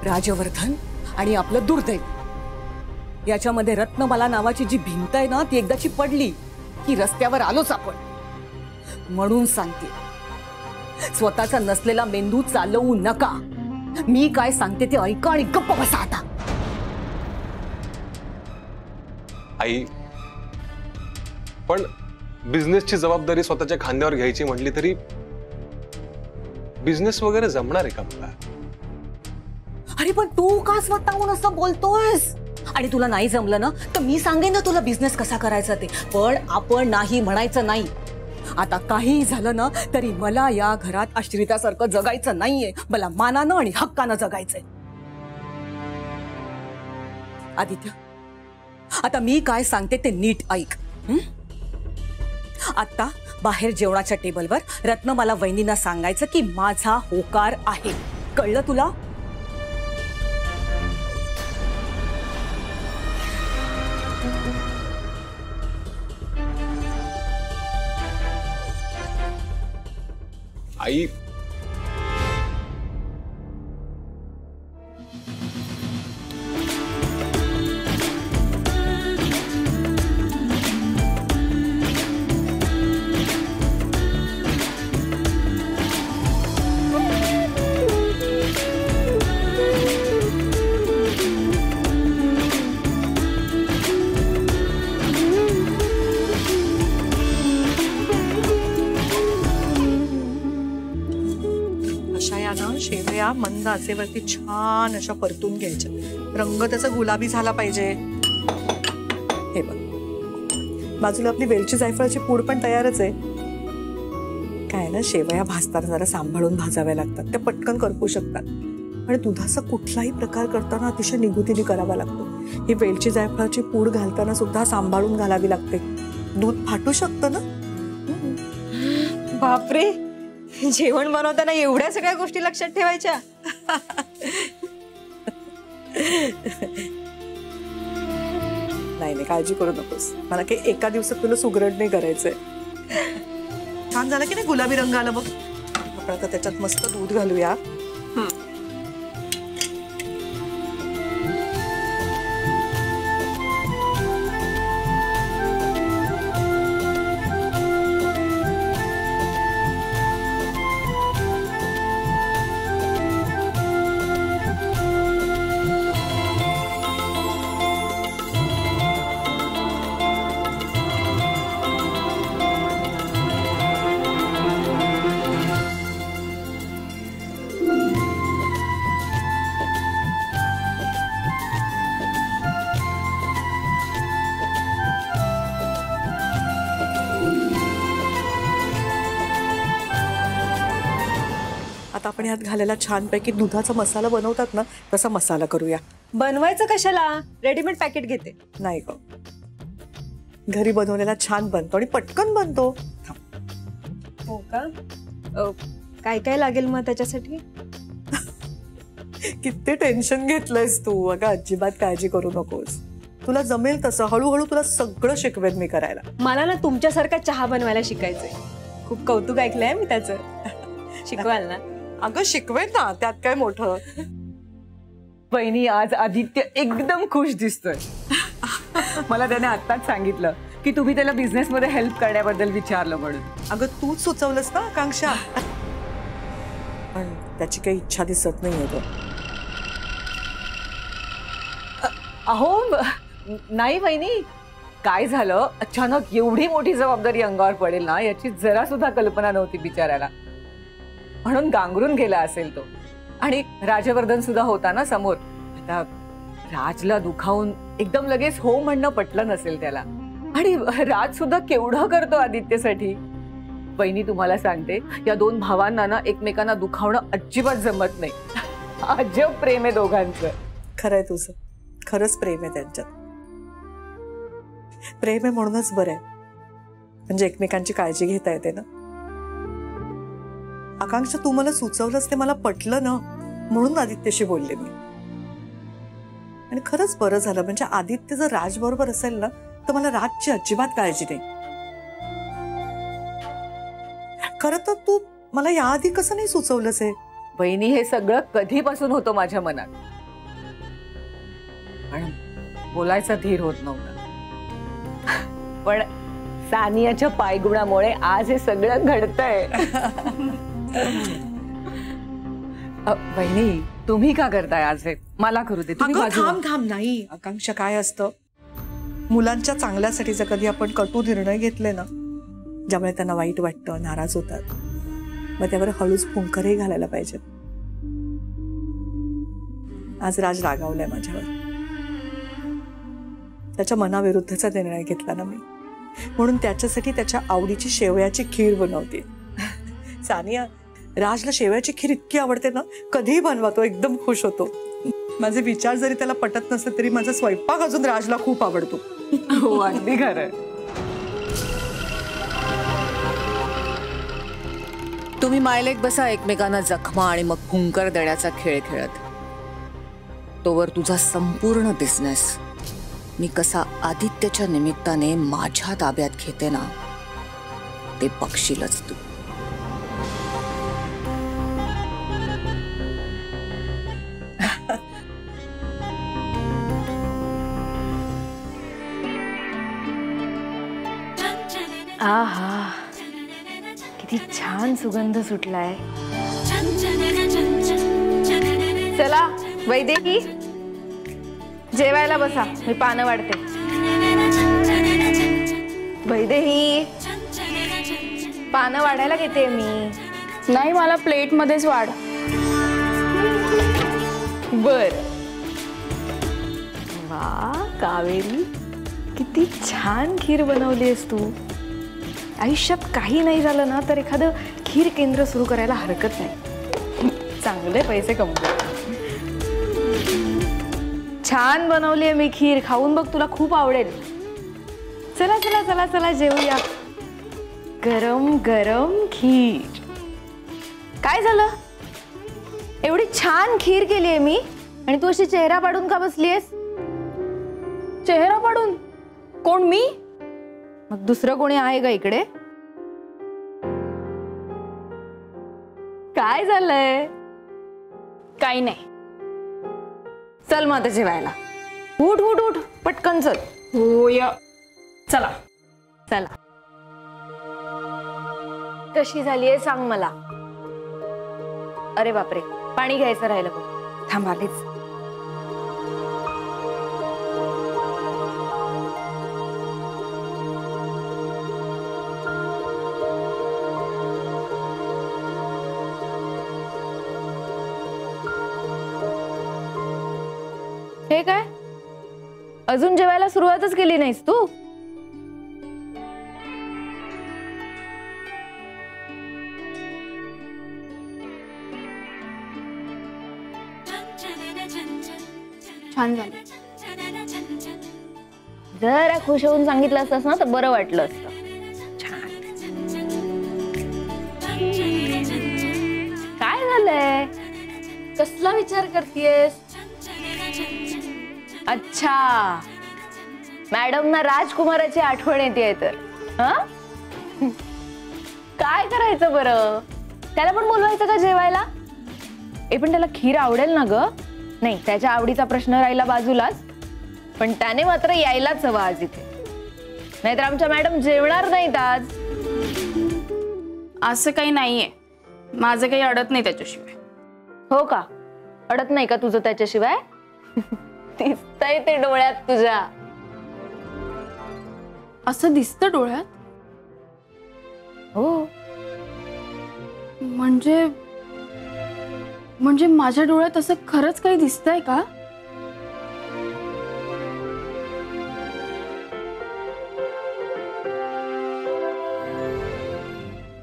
राजवर्धन आणि आपलं दुर्दैव याच्यामध्ये रत्नमाला नावाची जी भिंत आहे ना ती एकदाची पडली की रस्त्यावर आलोच आपण. म्हणून सांगते, स्वतःचा नसलेला मेंदू चालवू नका. मी काय सांगते ते ऐका आणि गप्प बसा आता. आई, पण बिझनेसची जबाबदारी स्वतःच्या खांद्यावर घ्यायची म्हटली तरी बिझनेस वगैरे जमणार आहे का मला? अरे पण तू का स्वतःहून असं बोलतोयस? आणि तुला नाही जमलं ना तर मी सांगेन ना तुला बिझनेस कसा करायचा ते. पण आपण नाही म्हणायचं नाही. आता काही झालं ना तरी मला या घरात आश्रितासारखं जगायचं नाहीये. मला मानानं आणि हक्कानं जगायचंय. आदित्य, आता मी काय सांगते ते नीट ऐक. आता बाहेर जेवणाच्या टेबलवर रत्नमाला वहिनींना सांगायचं की माझा होकार आहे. कळलं तुला? आई, शेवया मंद आचेवरती छान अशा परतून घ्यायच्या. रंग त्याचा गुलाबी झाला पाहिजे. हे बघ, बाजूला आपली वेलची जायफळाची पूड पण तयारच आहे. काय ना, शेवया भाजताना जरा सांभाळून भाजाव्या लागतात. त्या पटकन करपू शकतात. आणि दुधाचा कुठलाही प्रकार करताना अतिशय निगुतीने करावा लागतो. ही वेलची जायफळाची पूड घालताना सुद्धा सांभाळून घालावी लागते. दूध फाटू शकतं ना. बापरे, जेवण बनवताना एवढ्या सगळ्या गोष्टी लक्षात ठेवायच्या? नाही, काळजी करू नकोस. मला काही एका दिवसात तुला सुगरण नाही करायचंय. छान झालं की नाही गुलाबी रंग आला बघ. आपण आता त्याच्यात मस्त दूध घालूया. आता आपण यात घालायला छानपैकी दुधाचा मसाला बनवतात ना तसा मसाला करूया. बनवायचं कशाला? रेडीमेड पॅकेट घेते. नाही ग, घरी बनवलेला छान बनतो आणि पटकन बनतो. हो का? काय काय लागेल मग त्याच्यासाठी? किती टेन्शन घेतलंयस तू. अगं अजिबात काळजी करू नकोस. तुला जमेल तसं हळूहळू तुला सगळं शिकवेन मी करायला. मला ना तुमच्यासारखा चहा बनवायला शिकायचंय. खूप कौतुक ऐकलंय मी त्याचं. शिकवाल ना? अगं शिकवेन ना, त्यात काय मोठं. बहिणी, आज आदित्य एकदम खुश दिसतोय. मला त्याने आत्ताच सांगितलं की तुम्ही त्याला बिझनेस मध्ये हेल्प करण्याबद्दल विचारलं म्हणून. अगं तूच सुचवलंस ना आकांक्षा. पण त्याची काही इच्छा दिसत नाही ग. अहो नाही वहिनी, काय झालं अचानक एवढी मोठी जबाबदारी अंगावर पडेल ना याची जरा सुद्धा कल्पना नव्हती बिचाऱ्याला, म्हणून गांगरून गेला असेल तो. आणि राजवर्धन सुद्धा होता ना समोर. आता राजला दुखावून एकदम लगेच हो म्हणणं पटलं नसेल त्याला. आणि राज सुद्धा केवढं करतो आदित्यसाठी. वहिनी तुम्हाला सांगते, या दोन भावांना ना एकमेकांना दुखावणं अजिबात जमत नाही. अजब प्रेम आहे दोघांचं. खरंय तुझं, खरंच प्रेम आहे त्यांच्यात. प्रेम आहे म्हणूनच बरं आहे, म्हणजे एकमेकांची काळजी घेता येते ना. आकांक्षा तू मला सुचवलंस ते मला पटलं ना, म्हणून आदित्यशी बोलले मी. आणि खरंच बरं झालं, म्हणजे आदित्य जर राज बरोबर असेल ना तर मला राजची अजिबात काळजी नाही. खरं तर तू मला याआधी कसं नाही सुचवलंस हे? वहिनी हे सगळं कधीपासून होतं माझ्या मनात, पण बोलायचा धीर होत नव्हता. पण सानियाच्या पायगुणामुळे आज हे सगळं घडतंय. वहिनी तुम्ही का करताय आज हे? मला करू दे. थांब थांब. नाही आकांक्षा, काय असतं मुलांच्या चांगल्यासाठी जर कधी आपण कटू निर्णय घेतले ना ज्यामुळे त्यांना वाईट वाटतं, नाराज होतात, मग त्यावर हळूच फुंकरही घालायला पाहिजे. आज राज रागावलाय माझ्यावर. त्याच्या मनाविरुद्धचा निर्णय घेतला ना मी, म्हणून त्याच्यासाठी त्याच्या आवडीची शेवयाची खीर बनवते. सानिया, राजला शेवयाची खीर इतकी आवडते ना, कधीही बनवा तो एकदम खुश होतो. माझे विचार जरी त्याला पटत नसले तरी माझा स्वयंपाक अजून राजला खूप आवडतो. हो अगदी खरं. तुम्ही मायलेक बसा एकमेकांना जखमा आणि मग फुंकर देण्याचा खेळ खेळत. तोवर तुझा संपूर्ण बिझनेस मी कसा आदित्यच्या निमित्ताने माझ्या ताब्यात घेते ना ते बघशीलच तू. आहा, किती छान सुगंध सुटलाय. चला वैदेही, जेवायला बसा, मी पानं वाढते. वैदेही, पानं वाढायला घेते मी. नाही, मला प्लेट मध्येच वाढ. बर. वा कावेरी, किती छान खीर बनवलीस तू. आयुष्यात काही नाही झालं ना तर एखादं खीर केंद्र सुरू करायला हरकत नाही. चांगले पैसे कमवले. छान बनवलीये मी खीर, खाऊन बघ, तुला खूप आवडेल. चला चला चला चला जेवूया. गरम गरम खीर. काय झालं? एवढी छान खीर केलीये मी आणि तू अशी चेहरा पाडून का बसलीयस? चेहरा पाडून? कोण, मी? मग दुसरं कोणी आहे का इकडे? काय झालंय? काही नाही. चल मग आता जेवायला. उठ उठ उठ, पटकन चल. होय, चला चला. कशी झालीये सांग मला. अरे बापरे, पाणी घ्यायचं राहिलं बघ. थांब आलीच. हे काय, अजून जेवायला सुरुवातच केली नाहीस तू? छान झालं. जरा खुश होऊन सांगितलं असतंस ना तर बरं वाटलं असतं. छान. काय झालंय? कसला विचार करतेस? अच्छा, मॅडम ना राजकुमाराची आठवण येते तर. काय करायचं बरं? त्याला पण बोलवायचं का जेवायला? पण त्याला खीर आवडेल ना ग? नाही, त्याच्या आवडीचा प्रश्न राहिला बाजूलाच, पण त्याने मात्र यायलाच हवा आज इथे. नाहीतर आमच्या मॅडम जेवणार नाहीत आज. असं काही नाहीये, माझं काही अडत नाही त्याच्याशिवाय. हो का? अडत नाही का तुझं त्याच्याशिवाय? दिसतंय ते डोळ्यात तुझ्या. असं दिसतं डोळ्यात? हो. म्हणजे माझ्या डोळ्यात असं खरंच काही दिसतंय का?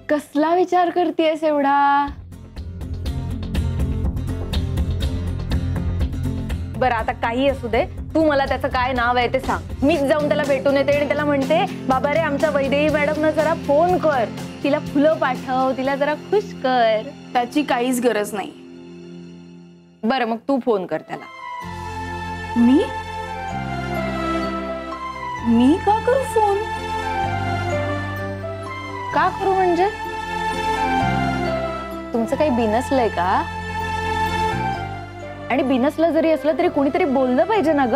कसला विचार करतेस एवढा? बरं आता काही असू दे, तू मला त्याचं काय नाव आहे ते सांग. मीच जाऊन त्याला भेटून येते आणि त्याला म्हणते, बाबा रे आमच्या वैदेही मॅडमना जरा फोन कर, तिला फुलं पाठव, तिला जरा खुश कर. त्याची काहीच गरज नाही. बरं मग तू फोन कर त्याला. मी का करू फोन? का करू म्हणजे? तुमचं काही बिनसलंय का? आणि बिनसलं जरी असलं तरी कोणीतरी बोललं पाहिजे ना ग.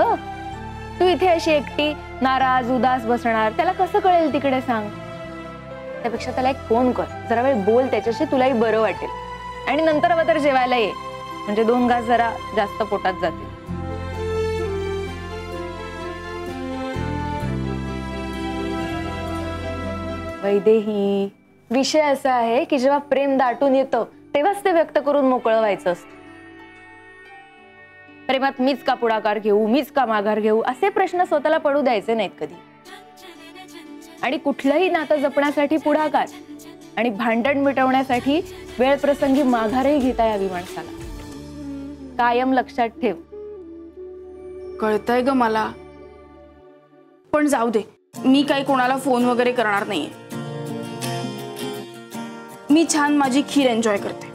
तू इथे अशी एकटी नाराज उदास बसणार, त्याला कसं कळेल तिकडे सांग. त्यापेक्षा त्याला एक फोन कर, जरा वेळ बोल त्याच्याशी, तुलाही बरं वाटेल. आणि नंतर हवं तर जेवायला ये, म्हणजे 2 घास जरा जास्त पोटात जातील. वैदेही, विषय असा आहे की जेव्हा प्रेम दाटून येतं तेव्हाच ते व्यक्त करून मोकळं व्हायचं असतं. प्रेमात मीच का पुढाकार घेऊ, मीच का माघार घेऊ, असे प्रश्न स्वतःला पडू द्यायचे नाहीत कधी. आणि कुठलंही नातं जपण्यासाठी पुढाकार आणि भांडण मिटवण्यासाठी वेळ प्रसंगी माघारही घेता यावी माणसाला. कायम लक्षात ठेव. कळतंय ग मला, पण जाऊ दे, मी काही कोणाला फोन वगैरे करणार नाहीये. मी छान माझी खीर एन्जॉय करते.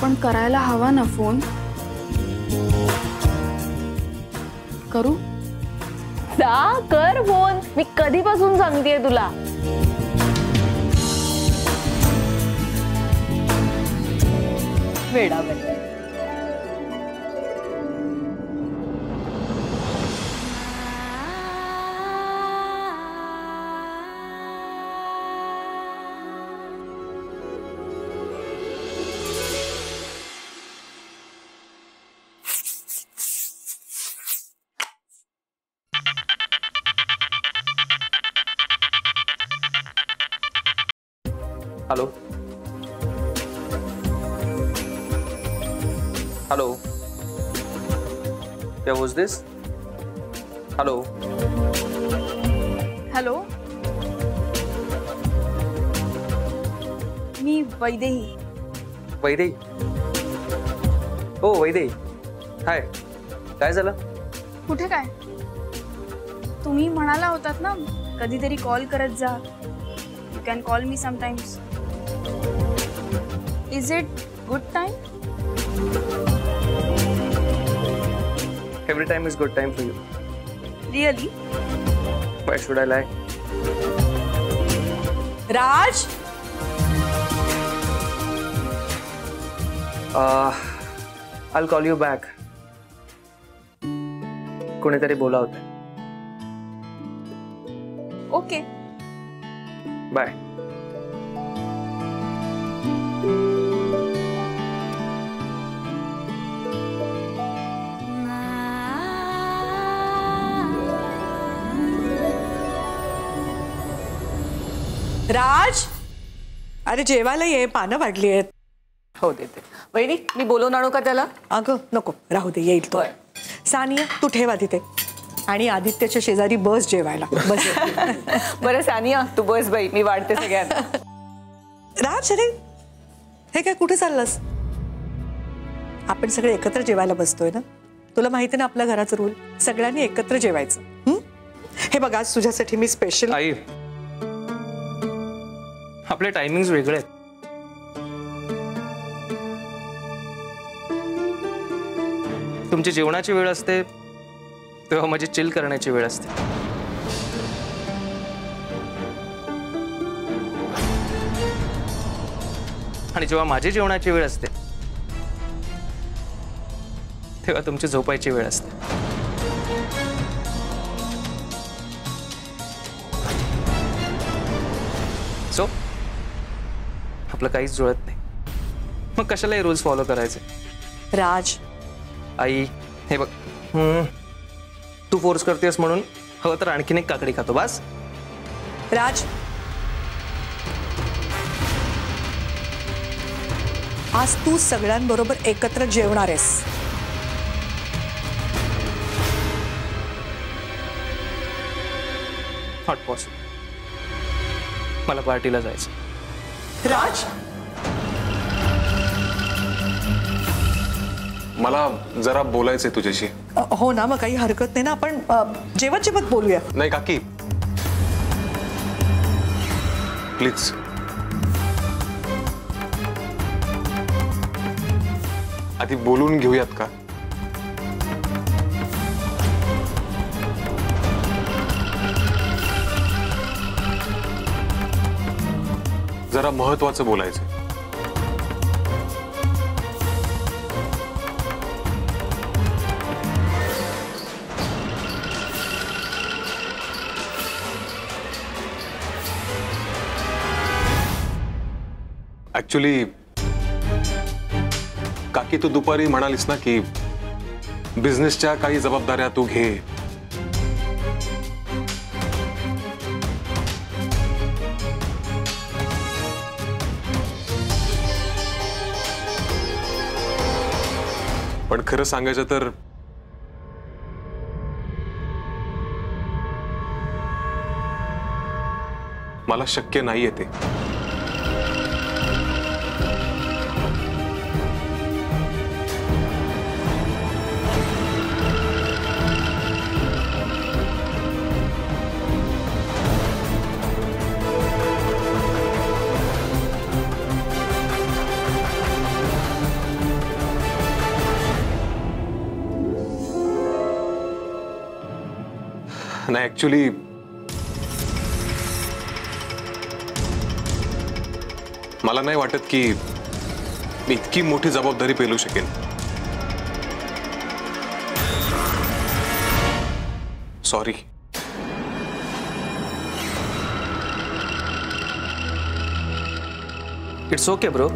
पण करायला हवा ना फोन. करू? कर फोन, मी कधीपासून सांगतेय तुला. वेडावडी. हेलो हेलो, क्या वाज दिस? हेलो हॅलो, मी वैदेही. वैदेही? हो वैदेही, हाय. काय झालं? कुठे काय? तुम्ही म्हणाला होतात ना कधीतरी कॉल करत जा. You can call me sometimes. Is it good time? Every time is good time for you. Really? Why should I lie? Raj, I'll call you back. कोणीतरी बोला होतं. Okay, bye. राज, अरे जेवायला ये, पानं वाढली आहेत. हो देते. वहिनी, मी बोलवून आणू का त्याला? अगं नको, राहू दे, येईल तो. सानिया तू ठेवा तिथे, आणि आदित्यच्या शेजारी बस जेवायला. बस. बरं सानिया, तू बस बाई, मी वाढते सगळ्यांना. राज, अरे हे काय, कुठे चाललंस? आपण सगळे एकत्र जेवायला बसतोय ना. तुला माहिती ना आपल्या घराचं रूल, सगळ्यांनी एकत्र जेवायचं. हे बघ, आज तुझ्यासाठी मी स्पेशल. आई, आपले टायमिंग्स वेगळे आहेत. तुमची जेवणाची वेळ असते तेव्हा माझी चिल करण्याची वेळ असते. आणि जेव्हा माझी जेवणाची वेळ असते तेव्हा तुमची झोपायची वेळ असते. सो आपलं काहीच जुळत नाही, मग कशाला हे रूल्स फॉलो करायचे? राज, आई हे बघ, तू फोर्स करतेस म्हणून हवं तर आणखीन एक काकडी खातो बस. राज, आज तू सगळ्यांबरोबर एकत्र जेवणार आहेस. नॉट पॉसिबल, मला पार्टीला जायचं. राज, मला जरा बोलायचंय तुझ्याशी. हो ना, मग काही हरकत नाही ना, आपण जेवत जेवत बोलूया. नाही काकी, प्लीज. आधी बोलून घेऊयात का? जरा महत्वाचं बोलायचं. ऍक्च्युली काकी, तू दुपारी म्हणालीस ना की बिझनेसच्या काही जबाबदाऱ्या तू घे. पण खरं सांगायचं तर मला शक्य नाहीये ते. नाही, ऍक्च्युली मला नाही वाटत की मी इतकी मोठी जबाबदारी पेलू शकेन. Sorry. It's okay bro.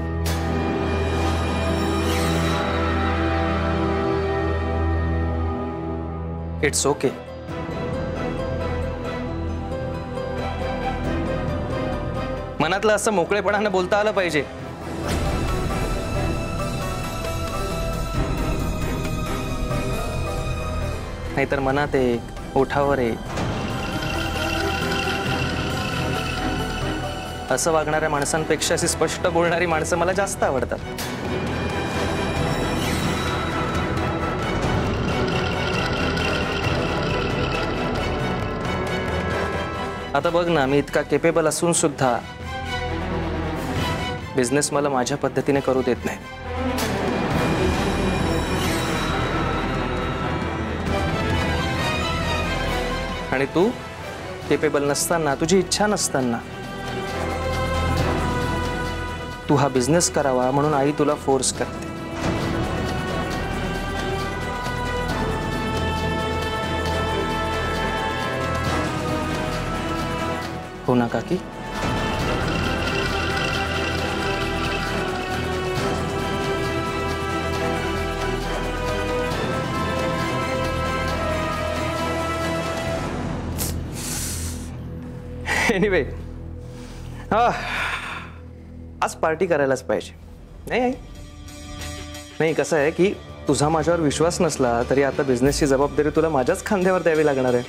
It's okay. मनातलं असं मोकळेपणाने बोलता आलं पाहिजे. नाहीतर मनात एक, ओठावर एक, असं वागणाऱ्या माणसांपेक्षा अशी स्पष्ट बोलणारी माणसं मला जास्त आवडतात. आता बघ ना, मी इतका केपेबल असून सुद्धा बिझनेस मला माझ्या पद्धतीने करू देत नाही. आणि तू केपेबल नसताना, तुझी इच्छा नसताना तू हा बिझनेस करावा म्हणून आई तुला फोर्स करते. हो ना काकी? एनिवे, आज पार्टी करायलाच पाहिजे. नाही नाही, कसं आहे की तुझा माझ्यावर विश्वास नसला तरी आता बिझनेसची जबाबदारी तुला माझ्याच खांद्यावर द्यावी लागणार आहे.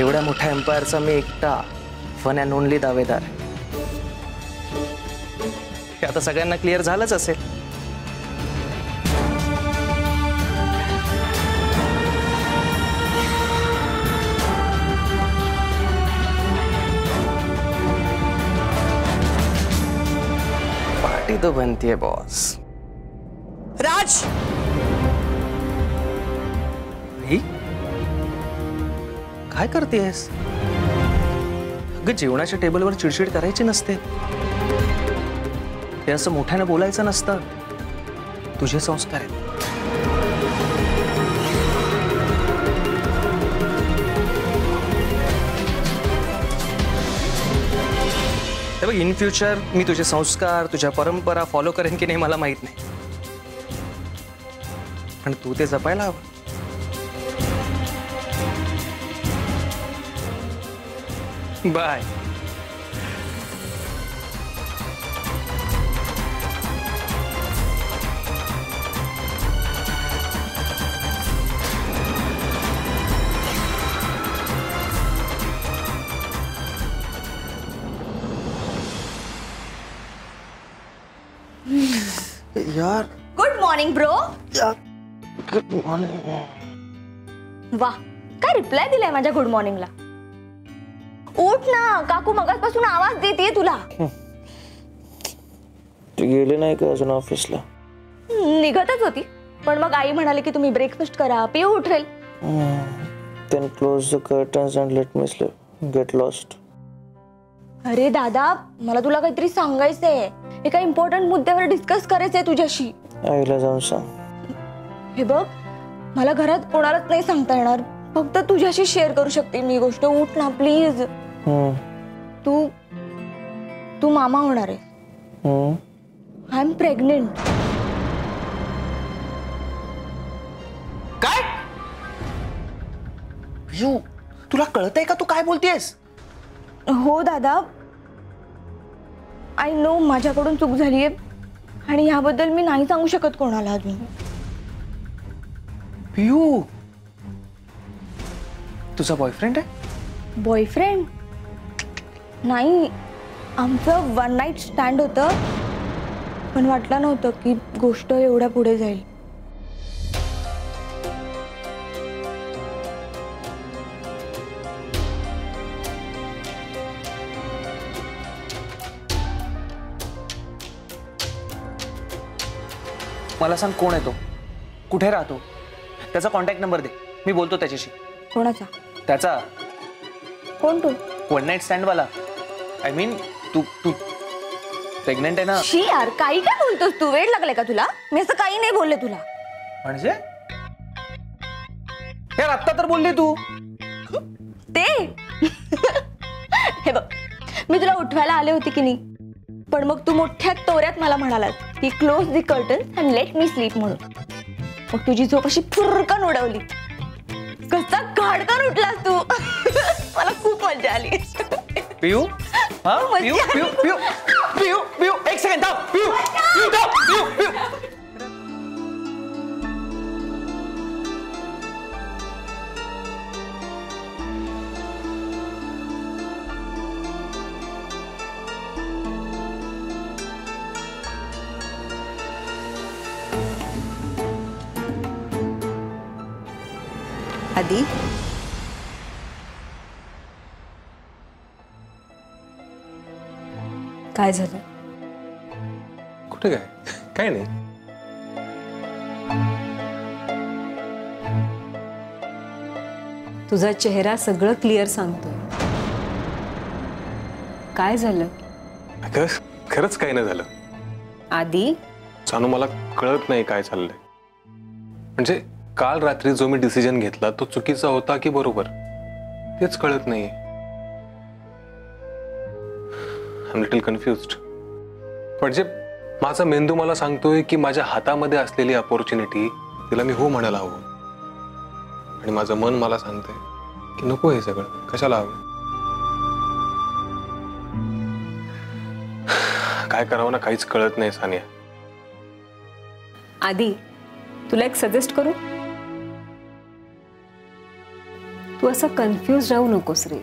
एवढ्या मोठ्या एम्पायरचा मी एकटा वन अँड ओनली दावेदार. हे आता सगळ्यांना क्लिअर झालंच असेल. पार्टी तो बनती है बॉस. राज, काय करतेस? अगं, जेवणाच्या टेबलवर चिडचिड करायची नसते. हे असं मोठ्याने बोलायचं नसतं. तुझे संस्कार आहेत. हे बघ, इन फ्युचर मी तुझे संस्कार, तुझ्या परंपरा फॉलो करेन की नाही मला माहित नाही, पण तू ते जपायला हवं. बाय. यार good morning bro. Good morning. वा, काय रिप्लाय दिलाय माझ्या गुड मॉर्निंगला? उठ ना, काकू मगासपासून आवाज देते तुला. तू गेले नाही का अजून ऑफिसला? निघतच होती, पण मग आई म्हणाली की तुम्ही ब्रेकफास्ट करा, पिऊ उठेल. Then close the curtains and let me sleep. Get lost. अरे दादा, मला तुला काहीतरी सांगायचंय. एका इम्पॉर्टंट मुद्द्यावर डिस्कस करायचंय तुझ्याशी. आईला जाऊन सांग. हे बघ, मला घरात कोणालाच नाही सांगता येणार, फक्त तुझ्याशी शेअर करू शकते मी गोष्ट. उठ ना प्लीज. तू तू मामा होणार आहे. I am pregnant. काय? यू, तुला कळतंय का तू काय बोलतेस? हो दादा, आय नो माझ्याकडून चूक झालीये आणि ह्याबद्दल मी नाही सांगू शकत कोणाला अजून. पियू, तुझा बॉयफ्रेंड आहे? बॉयफ्रेंड नाही, आमचं वन नाईट स्टँड होतं, पण वाटलं नव्हतं की गोष्ट एवढ्या पुढे जाईल. मला सांग, कोण आहे तो? कुठे राहतो? त्याचा कॉन्टॅक्ट नंबर दे, मी बोलतो त्याच्याशी. कोणाचा? त्याचा. कोण तो? वन नाईट स्टँड वाला. आय मीन तू तू प्रेग्नेंट आहे ना? शी यार, काही काय बोलतोस तू? वेळ लागलाय का तुला? मी असं काही नाही बोलले तुला. म्हणजे यार, आत्ता तर बोलली तू. ते हे बघ, मी तुला उठवायला आले होते की नाही, पण मग तू मोठ्या तोऱ्यात मला म्हणालास की close the curtain and let me sleep म्हणून. मग तुझी झोप अशी फुरकन उडवली. कसा गाडकन उठलास तू. मला खूप मजा आली. पियू, हा पियू पियू पियू पियू पियू, एक सेकंड थांब. पियू पियू थांब. पियू पियू. आधी काय झालं? कुठे काय? काय नाही. तुझा चेहरा सगळं क्लिअर सांगतोय. काय झालं? अगं, खरंच काही नाही झालं. आधी सानू, मला कळत नाही काय चाललंय. म्हणजे काल रात्री जो मी डिसिजन घेतला तो चुकीचा होता की बरोबर, तेच कळत नाहीये. I am little confused. म्हणजे माझा मेंदू मला सांगतोय की माझ्या हातामध्ये असलेली अपॉर्च्युनिटी तिला मी हो म्हणायला हवं, आणि माझं मन मला सांगतंय की नको, हे सगळं कशाला हवं. काय करावं ना काहीच कळत नाही सानिया. आधी तुला एक सजेस्ट करू? तू असं कन्फ्यूज राहू नकोस रे.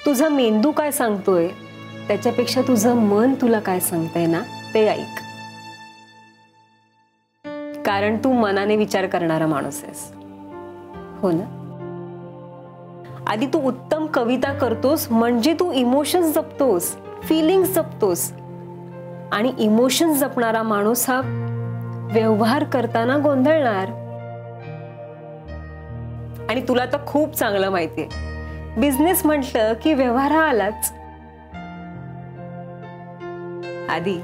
तुझा मेंदू काय सांगतोय त्याच्यापेक्षा तुझं मन तुला काय सांगतंय ना ते ऐक. कारण तू मनाने विचार करणारा माणूस आहेस, हो ना? आधी तू उत्तम कविता करतोस म्हणजे तू इमोशन्स जपतोस, फिलिंग्स जपतोस, आणि इमोशन्स जपणारा माणूस हा व्यवहार करताना गोंधळणार. आणि तुला तर खूप चांगलं माहितीये बिझनेस म्हटलं की व्यवहार हा आलाच. आधी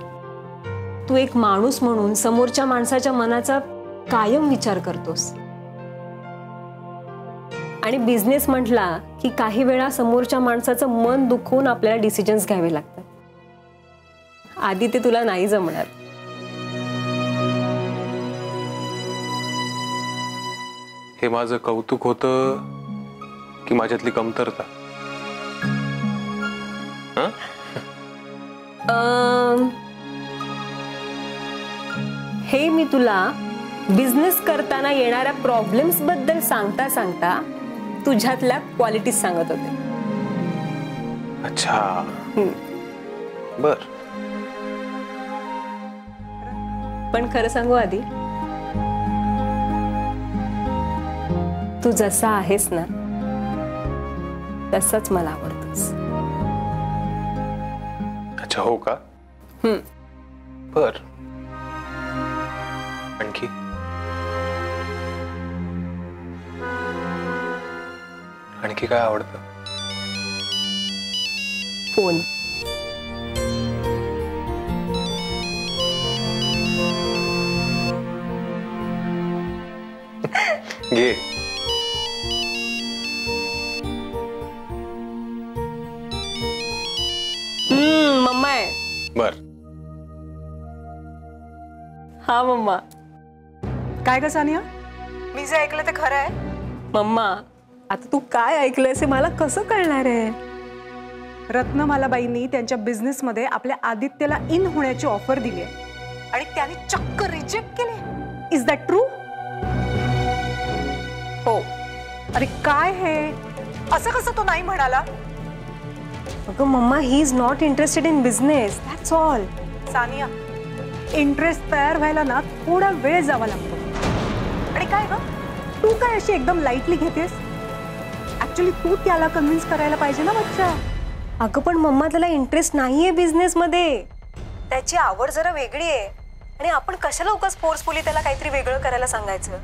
तू एक माणूस म्हणून समोरच्या माणसाच्या मनाचा कायम विचार करतोस आणि बिझनेस म्हटला की काही वेळा समोरच्या माणसाचं मन दुखवून आपल्याला डिसिजन्स घ्यावे लागतात. आधी ते तुला नाही जमणार. हे माझं कौतुक होतं की माझ्यातली कमतरता? हे मी तुला बिझनेस करताना येणाऱ्या प्रॉब्लेम्स बद्दल सांगता सांगता तुझ्यातल्या क्वालिटीज सांगत होते. अच्छा, बर. पण खरं सांगू आधी, तू जसा आहेस ना तसाच मला आवडतोस. अच्छा, हो का? बर. आणखी? आणखी काय आवडतं? फोन. घे. मम्मा आहे. बर. हा मम्मा. काय ग सानिया, मी जे ऐकलं ते खरं आहे? मम्मा, आता तू काय ऐकलंयस हे मला कसं कळणार आहे? रत्नमालाबाईंनी त्यांच्या बिझनेसमध्ये आपल्या आदित्यला इन होण्याची ऑफर दिली आहे आणि त्याने चक्क रिजेक्ट केले. Is that true? हो. अरे काय हे, असं कसं तो नाही म्हणाला? अगं मम्मा, he is not interested in business, that's all. Sania, interest तयार व्हायला ना थोडा वेळ जावा लागतो. आणि काय ग, तू काय अशी एकदम लाईटली घेतेस? ऍक्च्युली तू त्याला कन्व्हिन्स करायला पाहिजे ना बच्चा. अगं पण मम्मा, त्याला इंटरेस्ट नाहीये बिझनेस मध्ये. त्याची आवड जरा वेगळी आहे आणि आपण कशाला उगाच फोर्सफुली त्याला काहीतरी वेगळं करायला सांगायचं.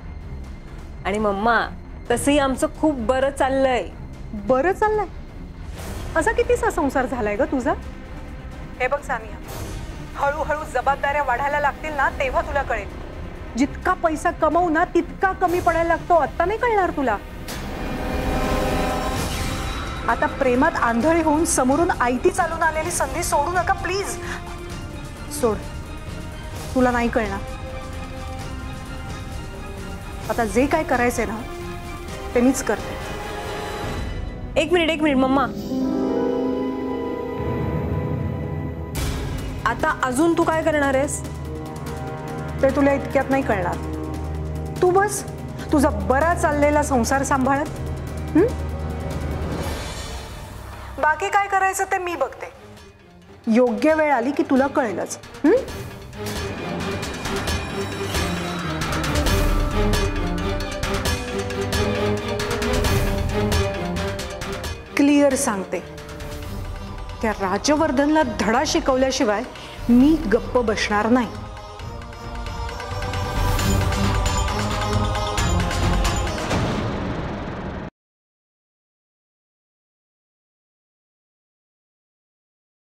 आणि मम्मा, तसंही आमचं खूप बरं चाललंय. बरं चाललंय? असा कितीसा संसार झालाय ग तुझा? हे बघ सानिया, हळूहळू जबाबदाऱ्या वाढायला लागतील ना तेव्हा तुला कळेल. जितका पैसा कमवू ना तितका कमी पडायला लागतो. आता नाही कळणार तुला. आता प्रेमात आंधळी होऊन समोरून आयती चालून आलेली संधी सोडू नका प्लीज. सोड, तुला नाही कळणार. आता जे काय करायचंय ना ते मीच करते. एक मिनिट मम्मा. आता अजून तू काय करणार आहेस? ते तुला इतक्यात नाही कळणार. तू बस तुझा बरा चाललेला संसार सांभाळत. बाकी काय करायचं ते मी बघते. योग्य वेळ आली की तुला कळेलच. क्लिअर सांगते, त्या राजवर्धनला धडा शिकवल्याशिवाय मी गप्प बसणार नाही.